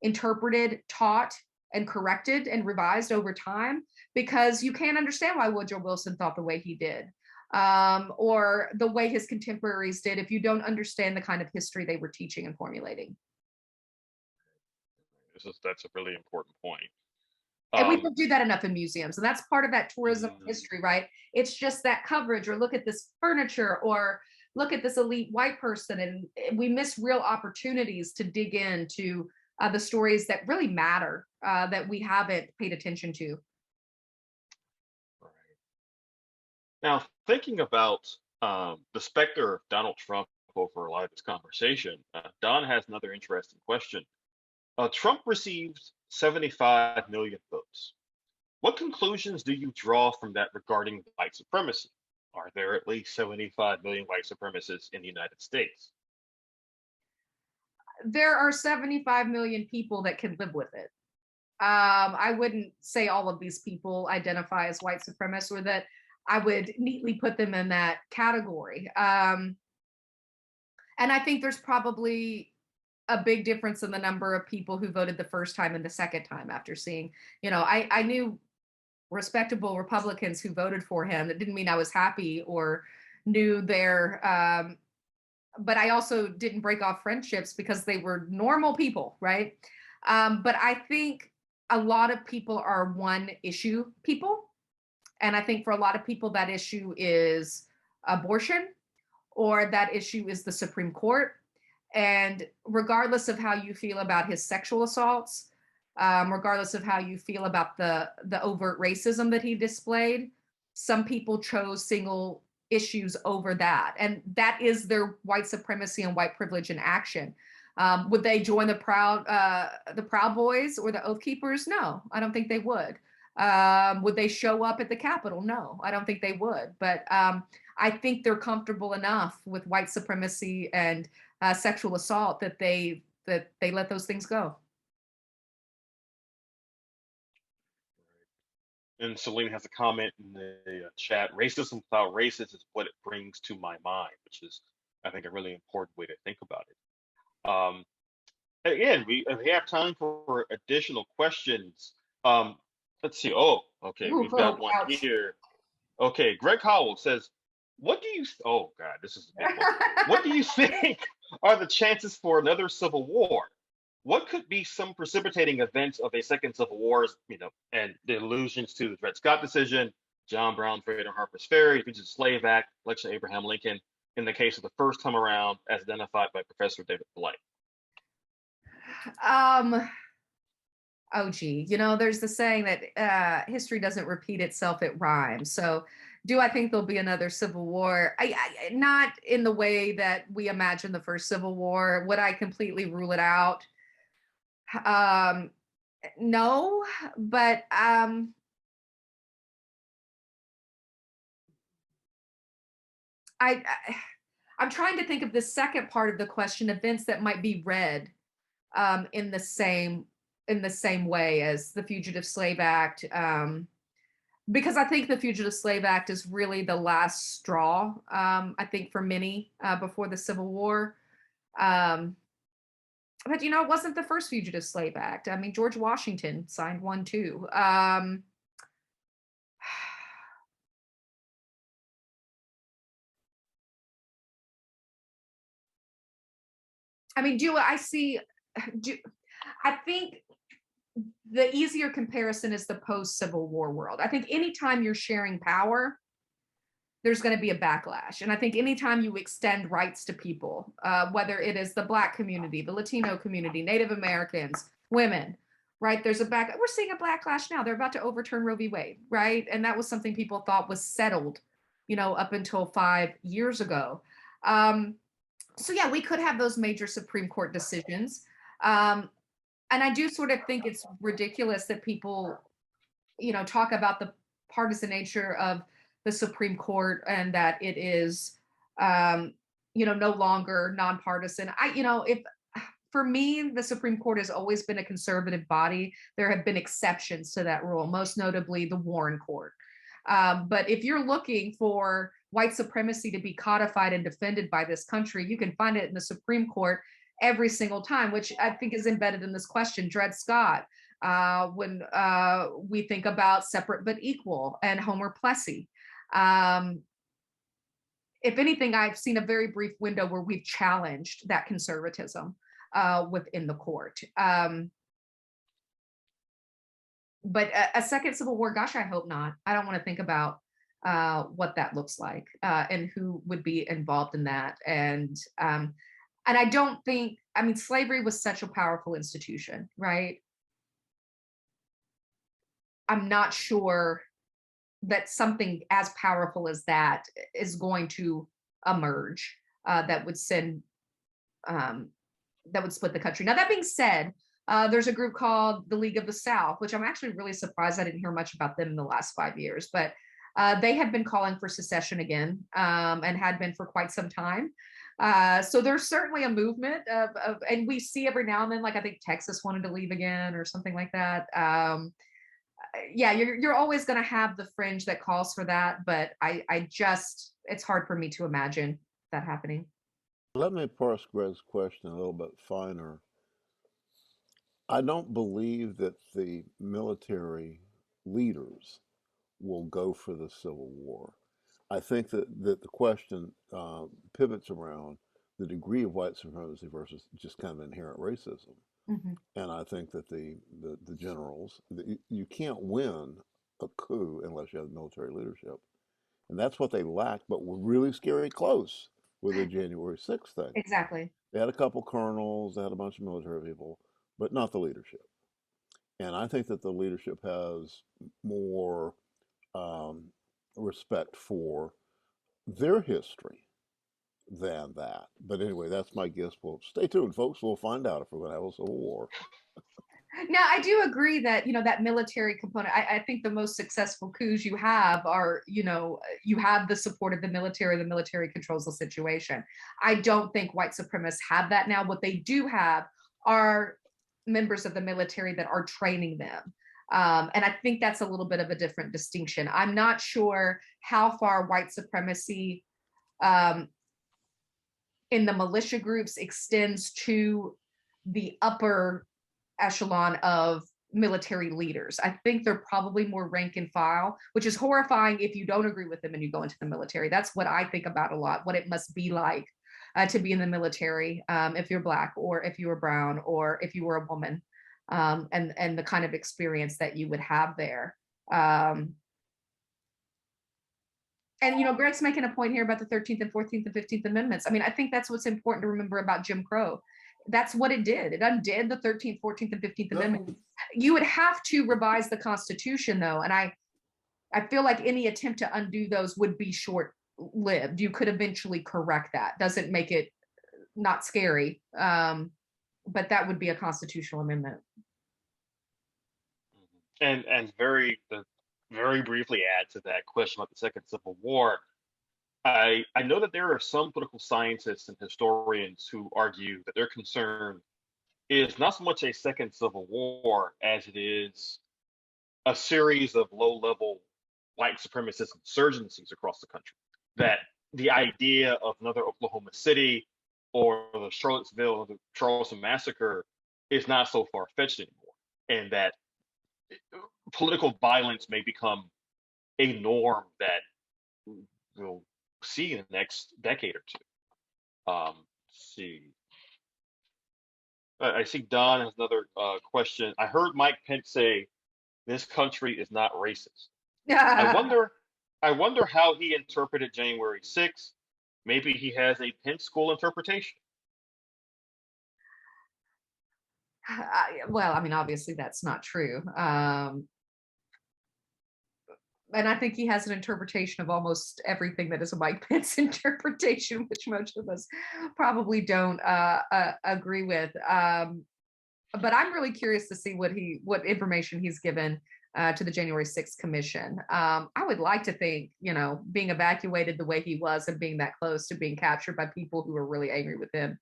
interpreted, taught, and corrected and revised over time, because you can't understand why Woodrow Wilson thought the way he did, or the way his contemporaries did, if you don't understand the kind of history they were teaching and formulating. That's a really important point. And we don't do that enough in museums. And that's part of that tourism history, right? It's just that coverage, or look at this furniture, or look at this elite white person. And we miss real opportunities to dig into the stories that really matter, that we haven't paid attention to. Right. Now, thinking about the specter of Donald Trump over a lot of this conversation, Don has another interesting question. Trump received 75 million votes. What conclusions do you draw from that regarding white supremacy? Are there at least 75 million white supremacists in the United States? There are 75 million people that can live with it. I wouldn't say all of these people identify as white supremacists, or that I would neatly put them in that category. And I think there's probably a big difference in the number of people who voted the first time and the second time after seeing, I knew respectable Republicans who voted for him. That didn't mean I was happy or knew their, but I also didn't break off friendships because they were normal people, right? But I think a lot of people are one issue people. And I think for a lot of people, that issue is abortion, or that issue is the Supreme Court. And regardless of how you feel about his sexual assaults, regardless of how you feel about the overt racism that he displayed, some people chose single issues over that. And that is their white supremacy and white privilege in action. Would they join the Proud Boys or the Oath Keepers? No, I don't think they would. Would they show up at the Capitol? No, I don't think they would. But I think they're comfortable enough with white supremacy and sexual assault that they let those things go. And Celine has a comment in the chat. Racism without racism is what it brings to my mind, which is, I think, a really important way to think about it. again, we have time for additional questions. Um, let's see. Oh, okay, Ooh, we've got oh, one ouch. here. Okay, Greg Howell says, "What do you?" Oh God, this is a big one. What do you think are the chances for another civil war? What could be some precipitating events of a second civil war? You know, and the allusions to the Dred Scott decision, John Brown's raid on Harper's Ferry, Fugitive Slave Act, election of Abraham Lincoln. In the case of the first time around, as identified by Professor David Blight. Um, oh, gee, there's the saying that history doesn't repeat itself, it rhymes. So do I think there'll be another civil war? Not in the way that we imagine the first civil war. Would I completely rule it out? Um, no, but I I'm trying to think of the second part of the question, events that might be read in the same way as the Fugitive Slave Act, because I think the Fugitive Slave Act is really the last straw. I think for many before the Civil War. But it wasn't the first Fugitive Slave Act. I mean, George Washington signed one too. I mean, I think the easier comparison is the post-Civil War world. I think anytime you're sharing power, there's going to be a backlash. And I think anytime you extend rights to people, whether it is the Black community, the Latino community, Native Americans, women, right? We're seeing a backlash now. They're about to overturn Roe v. Wade, right? And that was something people thought was settled, up until 5 years ago. So yeah, we could have those major Supreme Court decisions. And I do sort of think it's ridiculous that people, talk about the partisan nature of the Supreme Court and that it is, no longer nonpartisan. If for me, the Supreme Court has always been a conservative body. There have been exceptions to that rule, most notably the Warren Court. But if you're looking for white supremacy to be codified and defended by this country, you can find it in the Supreme Court every single time, which I think is embedded in this question. Dred Scott, when we think about separate but equal, and Homer Plessy. If anything, I've seen a very brief window where we've challenged that conservatism within the court. But a second Civil War, gosh, I hope not. I don't want to think about what that looks like and who would be involved in that. And I don't think, slavery was such a powerful institution, right? I'm not sure that something as powerful as that is going to emerge that would split the country. Now, that being said, there's a group called the League of the South, which I'm actually really surprised I didn't hear much about them in the last 5 years, but they have been calling for secession again and had been for quite some time. So there's certainly a movement and we see every now and then, like I think Texas wanted to leave again or something like that. Yeah, you're always going to have the fringe that calls for that, but it's hard for me to imagine that happening. Let me parse Greg's question a little bit finer. I don't believe that the military leaders will go for the Civil War. I think that the question pivots around the degree of white supremacy versus just kind of inherent racism. Mm-hmm. And I think that the generals, you can't win a coup unless you have military leadership. And that's what they lacked, but were really scary close with the January 6th thing. Exactly. They had a couple colonels, they had a bunch of military people, but not the leadership. And I think that the leadership has more respect for their history than that. But anyway, that's my guess. Well, stay tuned, folks. We'll find out if we're going to have a civil war. Now, I do agree that, that military component, I think the most successful coups you have are, you have the support of the military controls the situation. I don't think white supremacists have that now. What they do have are members of the military that are training them. And I think that's a little bit of a different distinction. I'm not sure how far white supremacy in the militia groups extends to the upper echelon of military leaders. I think they're probably more rank and file, which is horrifying if you don't agree with them and you go into the military. That's what I think about a lot, what it must be like to be in the military, if you're Black or if you were brown or if you were a woman, and the kind of experience that you would have there. And, you know, Greg's making a point here about the 13th and 14th and 15th Amendments. I mean, I think that's what's important to remember about Jim Crow. That's what it did. It undid the 13th, 14th, and 15th Amendments. You would have to revise the Constitution, though. And I feel like any attempt to undo those would be short-lived. You could eventually correct that. Doesn't make it not scary, but that would be a constitutional amendment. And very briefly add to that question about the Second Civil War. I know that there are some political scientists and historians who argue that their concern is not so much a second Civil War as it is a series of low-level white supremacist insurgencies across the country. That the idea of another Oklahoma City or the Charlottesville or the Charleston massacre is not so far-fetched anymore, and that political violence may become a norm that we'll see in the next decade or two. Let's see. I see Don has another question. I heard Mike Pence say this country is not racist. I wonder how he interpreted January 6th. Maybe he has a Pence school interpretation. Well, I mean, obviously that's not true. And I think he has an interpretation of almost everything that is a Mike Pence interpretation, which most of us probably don't agree with. But I'm really curious to see what information he's given to the January 6th Commission. I would like to think, you know, being evacuated the way he was and being that close to being captured by people who were really angry with him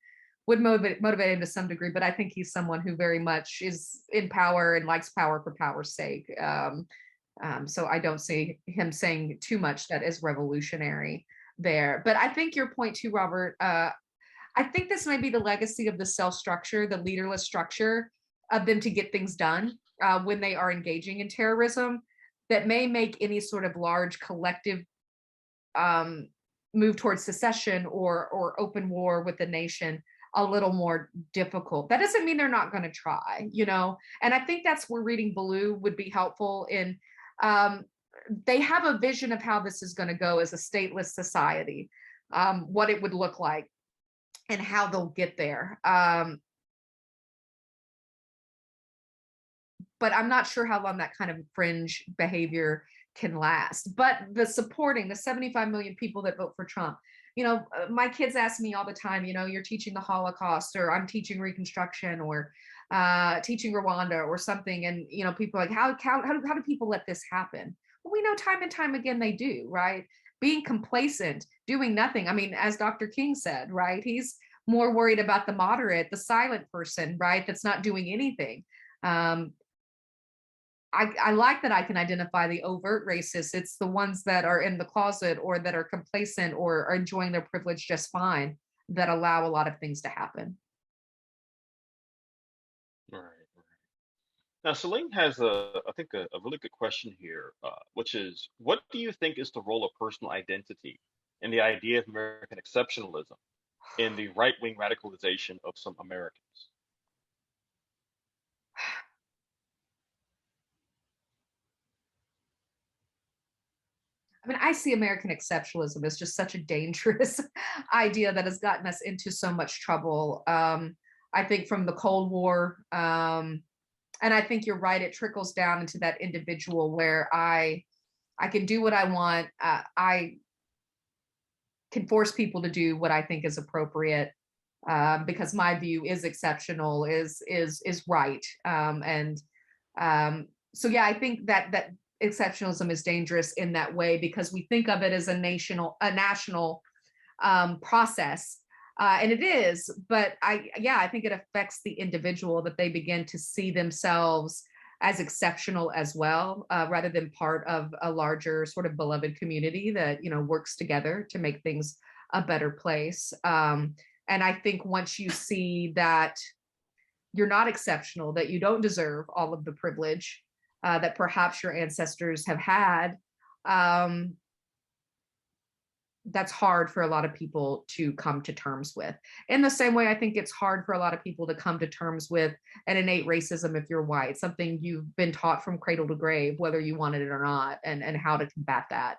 would motivate him to some degree. But I think he's someone who very much is in power and likes power for power's sake. So I don't see him saying too much that is revolutionary there. But I think your point too, Robert, I think this may be the legacy of the cell structure, the leaderless structure of them to get things done when they are engaging in terrorism, that may make any sort of large collective move towards secession or open war with the nation a little more difficult. That doesn't mean they're not going to try, you know, and I think that's where reading Ballou would be helpful in. They have a vision of how this is going to go as a stateless society, what it would look like and how they'll get there. But I'm not sure how long that kind of fringe behavior can last. But the 75 million people that vote for Trump, you know, my kids ask me all the time, you know, you're teaching the Holocaust, or I'm teaching Reconstruction, or teaching Rwanda or something. And, you know, people are like, how do people let this happen? Well, we know time and time again, they do, right? Being complacent, doing nothing. I mean, as Dr. King said, right? He's more worried about the moderate, the silent person, right? That's not doing anything. I like that I can identify the overt racists. It's the ones that are in the closet or that are complacent or are enjoying their privilege just fine that allow a lot of things to happen. Right. Now, Celine has I think a really good question here, which is, what do you think is the role of personal identity in the idea of American exceptionalism in the right-wing radicalization of some Americans? I mean, I see American exceptionalism as just such a dangerous idea that has gotten us into so much trouble. I think from the Cold War, and I think you're right, it trickles down into that individual where I can do what I want. I can force people to do what I think is appropriate because my view is exceptional, is right. So yeah, I think that exceptionalism is dangerous in that way because we think of it as a national process. And it is, but I think it affects the individual, that they begin to see themselves as exceptional as well, rather than part of a larger sort of beloved community that, you know, works together to make things a better place. And I think once you see that you're not exceptional, that you don't deserve all of the privilege that perhaps your ancestors have had, that's hard for a lot of people to come to terms with. In the same way, I think it's hard for a lot of people to come to terms with an innate racism if you're white, something you've been taught from cradle to grave, whether you wanted it or not, and how to combat that.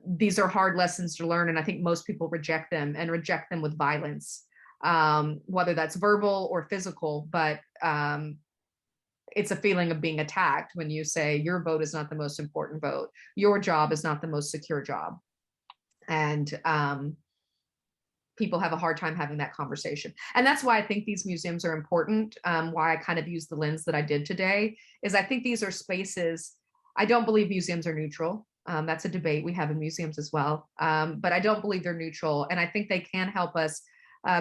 These are hard lessons to learn, and I think most people reject them, and reject them with violence, whether that's verbal or physical, but it's a feeling of being attacked when you say your vote is not the most important vote, your job is not the most secure job. And people have a hard time having that conversation. And that's why I think these museums are important. Why I kind of use the lens that I did today is I think these are spaces. I don't believe museums are neutral. That's a debate we have in museums as well. But I don't believe they're neutral. And I think they can help us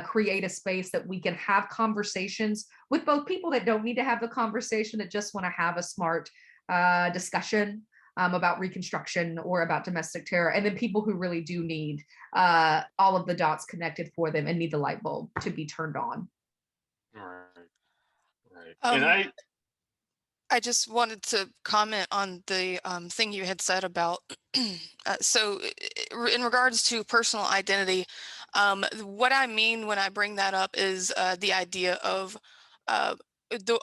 create a space that we can have conversations with both people that don't need to have the conversation, that just want to have a smart discussion about Reconstruction or about domestic terror, and then people who really do need all of the dots connected for them and need the light bulb to be turned on. Right. And I just wanted to comment on the thing you had said about, so in regards to personal identity, what I mean when I bring that up is the idea of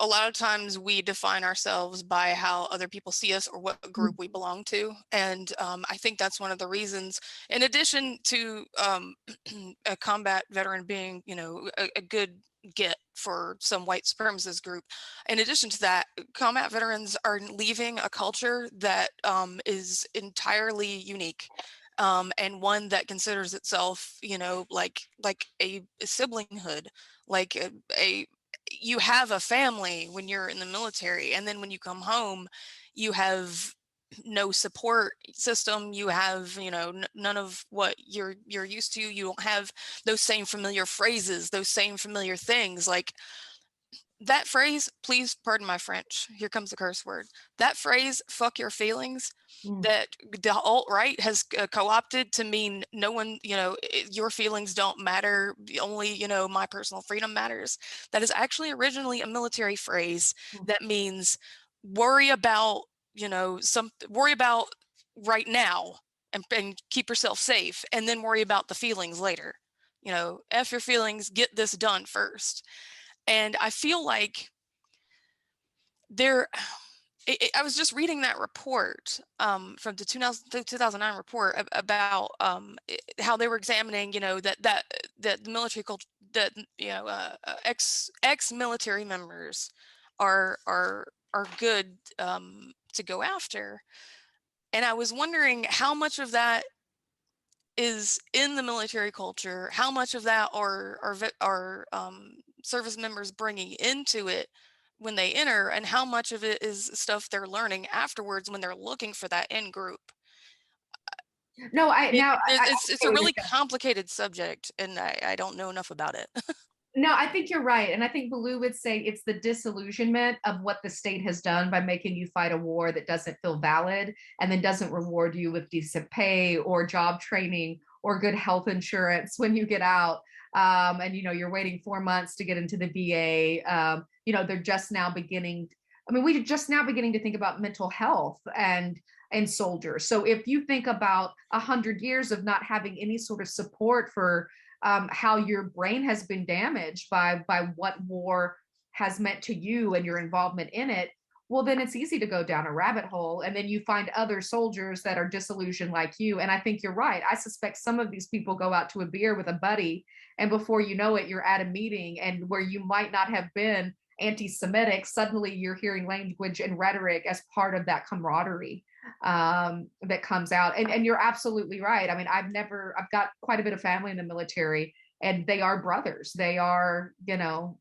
a lot of times we define ourselves by how other people see us or what group we belong to. And I think that's one of the reasons, in addition to a combat veteran being, you know, a good get for some white supremacist group. In addition to that, combat veterans are leaving a culture that is entirely unique. And one that considers itself, you know, like a siblinghood, like you have a family when you're in the military, and then when you come home, you have no support system. You have, you know, none of what you're used to. You don't have those same familiar phrases, those same familiar things. Like that phrase, please pardon my French, here comes the curse word, that phrase, fuck your feelings, that the alt-right has co-opted to mean no one, you know, your feelings don't matter, only, you know, my personal freedom matters. That is actually originally a military phrase that means worry about, you know, worry about right now and keep yourself safe, and then worry about the feelings later. You know, F your feelings, get this done first. And I feel like I was just reading that report from the 2009 report about how they were examining, you know, that the military culture, that, you know, ex-military members are good to go after. And I was wondering how much of that is in the military culture, how much of that are service members bringing into it when they enter, and how much of it is stuff they're learning afterwards when they're looking for that in group. No, it's a really complicated subject, and I don't know enough about it. No, I think you're right. And I think Baloo would say it's the disillusionment of what the state has done by making you fight a war that doesn't feel valid, and then doesn't reward you with decent pay or job training or good health insurance when you get out. And, you know, you're waiting 4 months to get into the VA. You know, they're just now beginning. I mean, we're just now beginning to think about mental health and soldiers. So if you think about 100 years of not having any sort of support for how your brain has been damaged by what war has meant to you and your involvement in it, well, then it's easy to go down a rabbit hole. And then you find other soldiers that are disillusioned like you. And I think you're right. I suspect some of these people go out to a beer with a buddy, and before you know it, you're at a meeting, and where you might not have been anti-Semitic, suddenly you're hearing language and rhetoric as part of that camaraderie that comes out. And you're absolutely right. I mean, I've got quite a bit of family in the military, and they are brothers. They are, you know,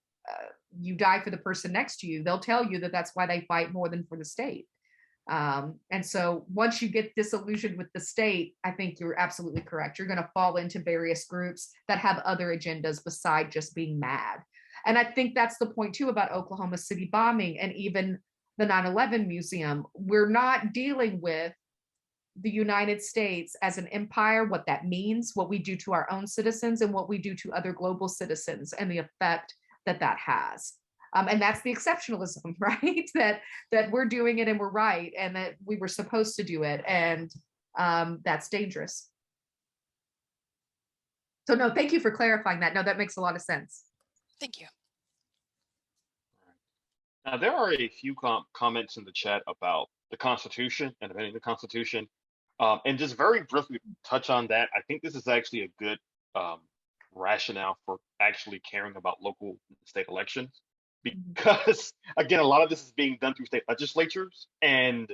you die for the person next to you. They'll tell you that that's why they fight more than for the state. And so once you get disillusioned with the state, I think you're absolutely correct. You're going to fall into various groups that have other agendas beside just being mad. And I think that's the point too about Oklahoma City bombing and even the 9/11 museum. We're not dealing with the United States as an empire, what that means, what we do to our own citizens, and what we do to other global citizens, and the effect that has. And that's the exceptionalism, right? That we're doing it and we're right, and that we were supposed to do it, and that's dangerous. So no, thank you for clarifying that. No, that makes a lot of sense. Thank you. Now, there are a few comments in the chat about the Constitution and amending the Constitution. And just very briefly touch on that. I think this is actually a good rationale for actually caring about local and state elections, because again, a lot of this is being done through state legislatures, and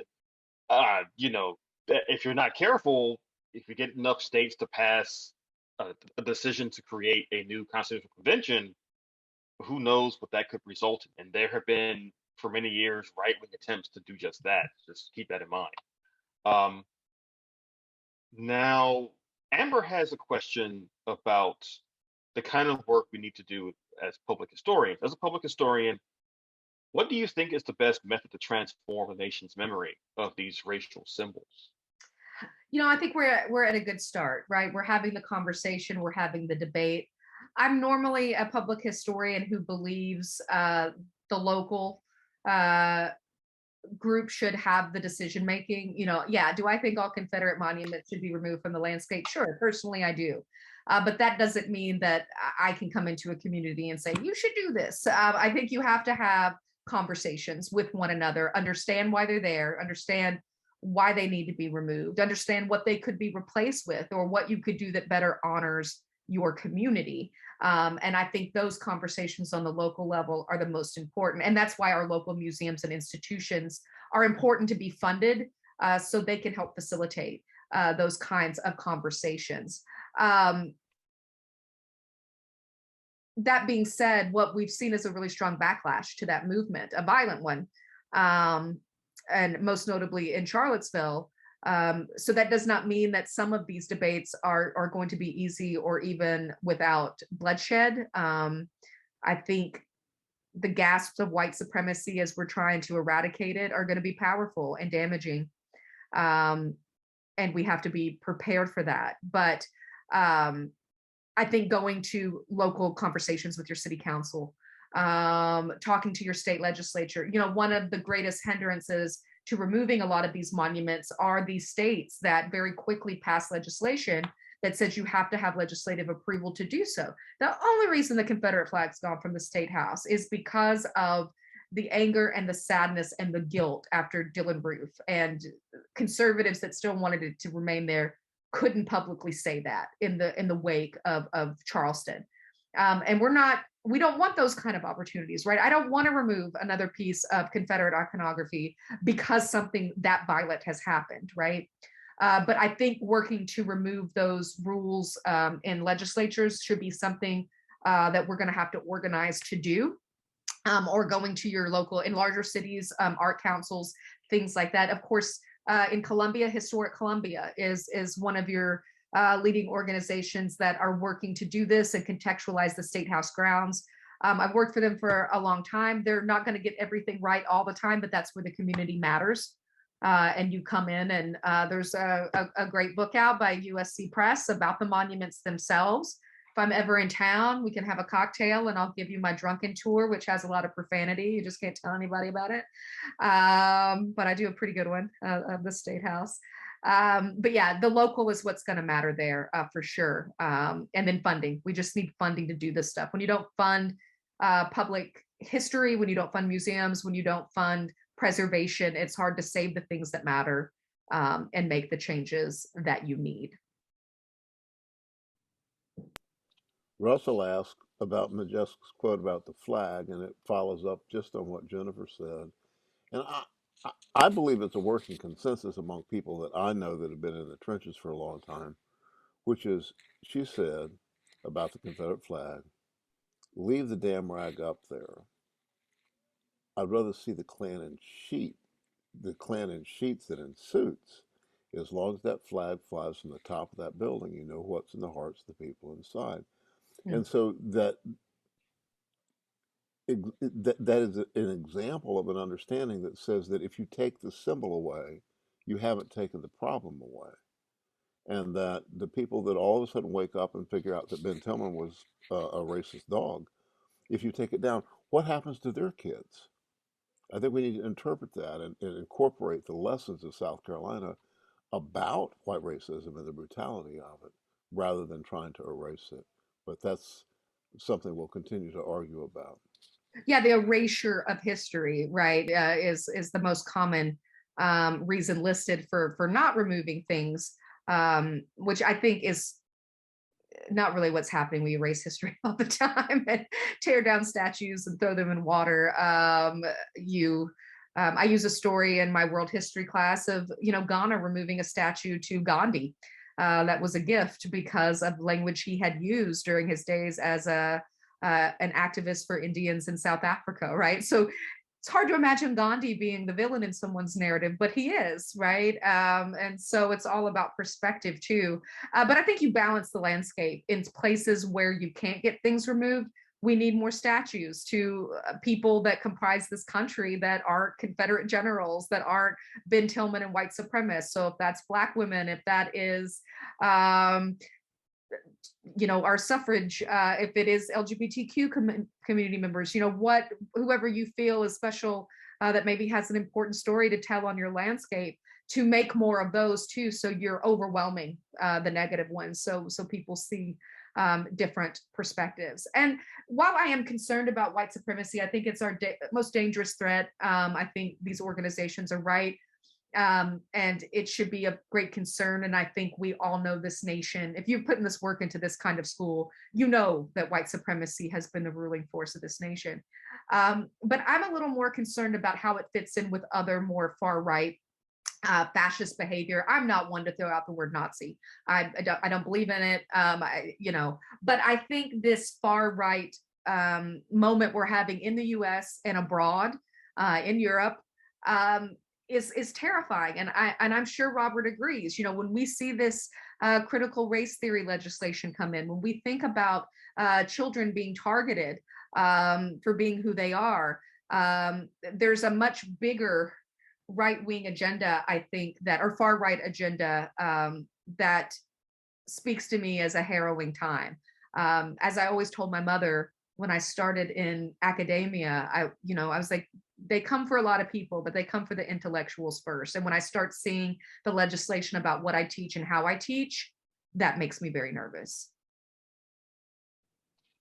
you know, if you're not careful, if you get enough states to pass a decision to create a new constitutional convention, who knows what that could result in. And there have been, for many years, right-wing attempts to do just that. Just keep that in mind. Now, Amber has a question about the kind of work we need to do as public historians. As a public historian, what do you think is the best method to transform the nation's memory of these racial symbols? You know, I think we're at a good start, right? We're having the conversation, we're having the debate. I'm normally a public historian who believes the local group should have the decision making. You know, yeah, do I think all Confederate monuments should be removed from the landscape? Sure, personally I do. But that doesn't mean that I can come into a community and say, you should do this. I think you have to have conversations with one another, understand why they're there, understand why they need to be removed, understand what they could be replaced with, or what you could do that better honors your community. And I think those conversations on the local level are the most important. And that's why our local museums and institutions are important to be funded, so they can help facilitate those kinds of conversations. That being said, what we've seen is a really strong backlash to that movement, a violent one, and most notably in Charlottesville. So that does not mean that some of these debates are going to be easy or even without bloodshed. I think the gasps of white supremacy as we're trying to eradicate it are going to be powerful and damaging. And we have to be prepared for that. But I think going to local conversations with your city council, talking to your state legislature, you know, one of the greatest hindrances to removing a lot of these monuments are these states that very quickly pass legislation that says you have to have legislative approval to do so. The only reason the Confederate flag's gone from the State House is because of the anger and the sadness and the guilt after Dylan Roof, and conservatives that still wanted it to remain there couldn't publicly say that in the wake of Charleston. And we don't want those kind of opportunities, right? I don't want to remove another piece of Confederate iconography because something that violent has happened, right? But I think working to remove those rules in legislatures should be something that we're going to have to organize to do, or going to your local, in larger cities, art councils, things like that. Of course, in Columbia, Historic Columbia is one of your leading organizations that are working to do this and contextualize the State House grounds. I've worked for them for a long time. They're not going to get everything right all the time, but that's where the community matters. And you come in, and there's a great book out by USC Press about the monuments themselves. If I'm ever in town, we can have a cocktail and I'll give you my drunken tour, which has a lot of profanity. You just can't tell anybody about it. But I do a pretty good one of the State House. But yeah, the local is what's going to matter there for sure. And then funding. We just need funding to do this stuff. When you don't fund public history, when you don't fund museums, when you don't fund preservation, it's hard to save the things that matter and make the changes that you need. Russell asked about Modjeska's quote about the flag, and it follows up just on what Jennifer said. And I believe it's a working consensus among people that I know that have been in the trenches for a long time, which is, she said about the Confederate flag, leave the damn rag up there. I'd rather see the Klan in sheets than in suits. As long as that flag flies from the top of that building, you know what's in the hearts of the people inside. And so that is an example of an understanding that says that if you take the symbol away, you haven't taken the problem away. And that the people that all of a sudden wake up and figure out that Ben Tillman was a racist dog if you take it down, what happens to their kids? I think we need to interpret that and incorporate the lessons of South Carolina about white racism and the brutality of it, rather than trying to erase it. But that's something we'll continue to argue about. Yeah, the erasure of history, right, is the most common reason listed for not removing things, which I think is not really what's happening. We erase history all the time and tear down statues and throw them in water. I use a story in my world history class of, Ghana removing a statue to Gandhi. That was a gift because of language he had used during his days as an activist for Indians in South Africa, right? So it's hard to imagine Gandhi being the villain in someone's narrative, but he is, right? And so it's all about perspective too. But I think you balance the landscape in places where you can't get things removed. We need more statues to people that comprise this country that aren't Confederate generals, that aren't Ben Tillman and white supremacists. So if that's Black women, if that is our suffrage, if it is LGBTQ community members, whoever you feel is special, that maybe has an important story to tell on your landscape, to make more of those too. So you're overwhelming the negative ones. So people see different perspectives. And while I am concerned about white supremacy, I think it's our most dangerous threat. I think these organizations are right. And it should be a great concern. And I think we all know this nation, if you've put in this work into this kind of school, you know that white supremacy has been the ruling force of this nation. But I'm a little more concerned about how it fits in with other more far right fascist behavior. I'm not one to throw out the word Nazi. I don't believe in it. But I think this far right moment we're having in the US and abroad, in Europe, is terrifying. And I'm sure Robert agrees. When we see this critical race theory legislation come in, when we think about children being targeted for being who they are, there's a much bigger right-wing agenda, I think, or far-right agenda that speaks to me as a harrowing time. As I always told my mother when I started in academia, I was like, they come for a lot of people, but they come for the intellectuals first. And when I start seeing the legislation about what I teach and how I teach, that makes me very nervous.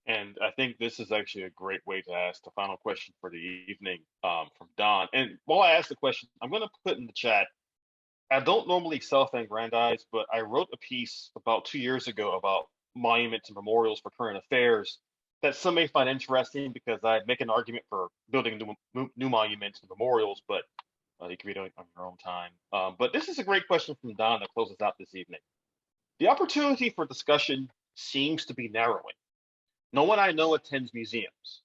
And I think this is actually a great way to ask the final question for the evening from Don. And while I ask the question, I'm going to put in the chat, I don't normally self-aggrandize, but I wrote a piece about 2 years ago about monuments and memorials for current affairs that some may find interesting, because I make an argument for building new monuments and memorials, but you can read it on your own time. But this is a great question from Don that closes out this evening. The opportunity for discussion seems to be narrowing. No one I know attends museums.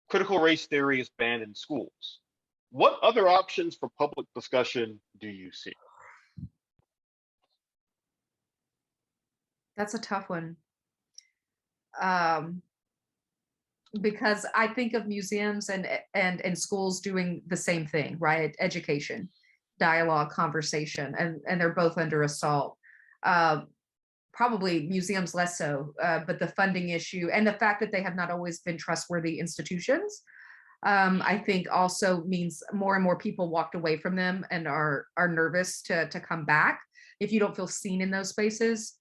Critical race theory is banned in schools. What other options for public discussion do you see? That's a tough one. Because I think of museums and schools doing the same thing, right? Education, dialogue, conversation, and they're both under assault. Probably museums less so, but the funding issue and the fact that they have not always been trustworthy institutions, I think also means more and more people walked away from them and are nervous to come back if you don't feel seen in those spaces.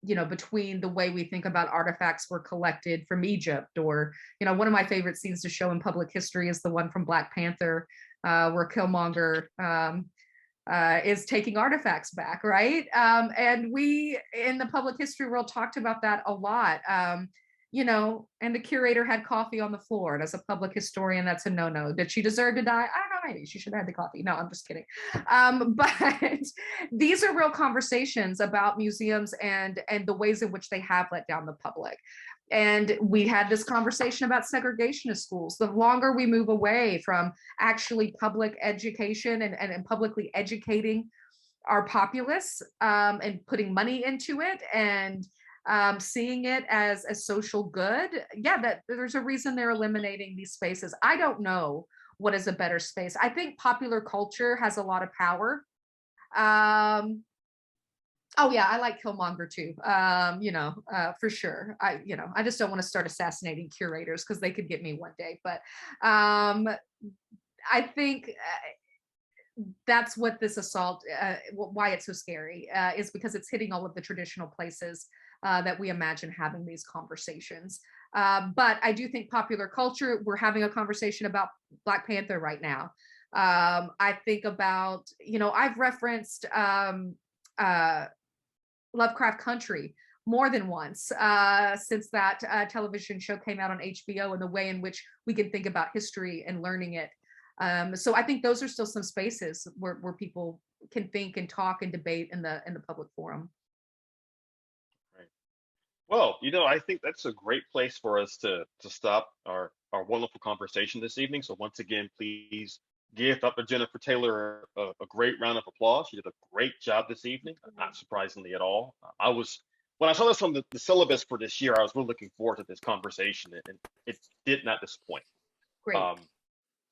Between the way we think about artifacts were collected from Egypt, or, one of my favorite scenes to show in public history is the one from Black Panther, where Killmonger is taking artifacts back, right? And we in the public history world talked about that a lot. And the curator had coffee on the floor. And as a public historian, that's a no-no. Did she deserve to die? I don't know, maybe she should have had the coffee. No, I'm just kidding. But these are real conversations about museums and the ways in which they have let down the public. And we had this conversation about segregation of schools. The longer we move away from actually public education and publicly educating our populace and putting money into it and seeing it as a social good, that there's a reason they're eliminating these spaces. I don't know what is a better space. I think popular culture has a lot of power. Oh yeah, I like Killmonger too. For sure. I just don't want to start assassinating curators because they could get me one day. But I think that's what this assault, why it's so scary, is because it's hitting all of the traditional places that we imagine having these conversations. But I do think popular culture, we're having a conversation about Black Panther right now. I think about, I've referenced Lovecraft Country more than once since that television show came out on HBO, and the way in which we can think about history and learning it. So I think those are still some spaces where people can think and talk and debate in the public forum. Right. Well, I think that's a great place for us to stop our wonderful conversation this evening. So once again, please give Dr. Jennifer Taylor a great round of applause. She did a great job this evening, not surprisingly at all. When I saw this on the syllabus for this year, I was really looking forward to this conversation, and it did not disappoint. Great.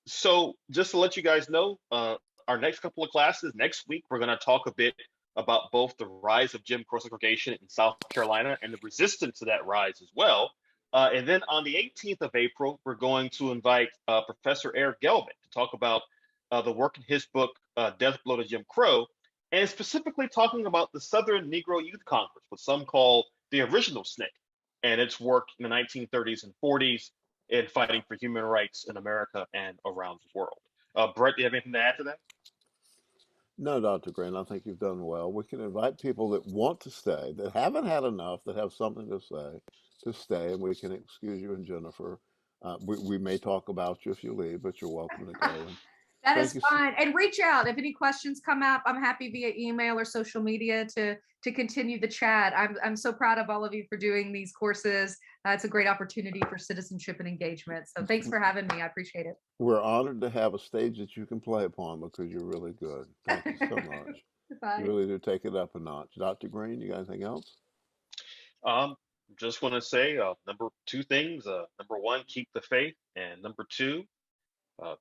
So just to let you guys know, our next couple of classes next week, we're going to talk a bit about both the rise of Jim Crow segregation in South Carolina and the resistance to that rise as well. And then on the 18th of April, we're going to invite Professor Eric Gelman to talk about the work in his book, Death Blow to Jim Crow, and specifically talking about the Southern Negro Youth Congress, what some call the original SNCC, and its work in the 1930s and 40s in fighting for human rights in America and around the world. Brett, do you have anything to add to that? No, Dr. Green, I think you've done well. We can invite people that want to stay, that haven't had enough, that have something to stay, and we can excuse you and Jennifer. We may talk about you if you leave, but you're welcome to go. And That thank is you. fine. And reach out if any questions come up. I'm happy via email or social media to continue the chat. I'm so proud of all of you for doing these courses. It's a great opportunity for citizenship and engagement. So thanks for having me. I appreciate it. We're honored to have a stage that you can play upon because you're really good. Thank you so much. Bye. You really do take it up a notch. Dr. Green, you got anything else? Just want to say number two things. Number one, keep the faith, and number two,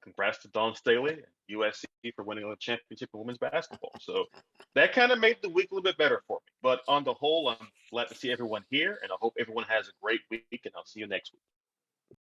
congrats to Dawn Staley and USC for winning the championship in women's basketball. So that kind of made the week a little bit better for me. But on the whole, I'm glad to see everyone here, and I hope everyone has a great week, and I'll see you next week.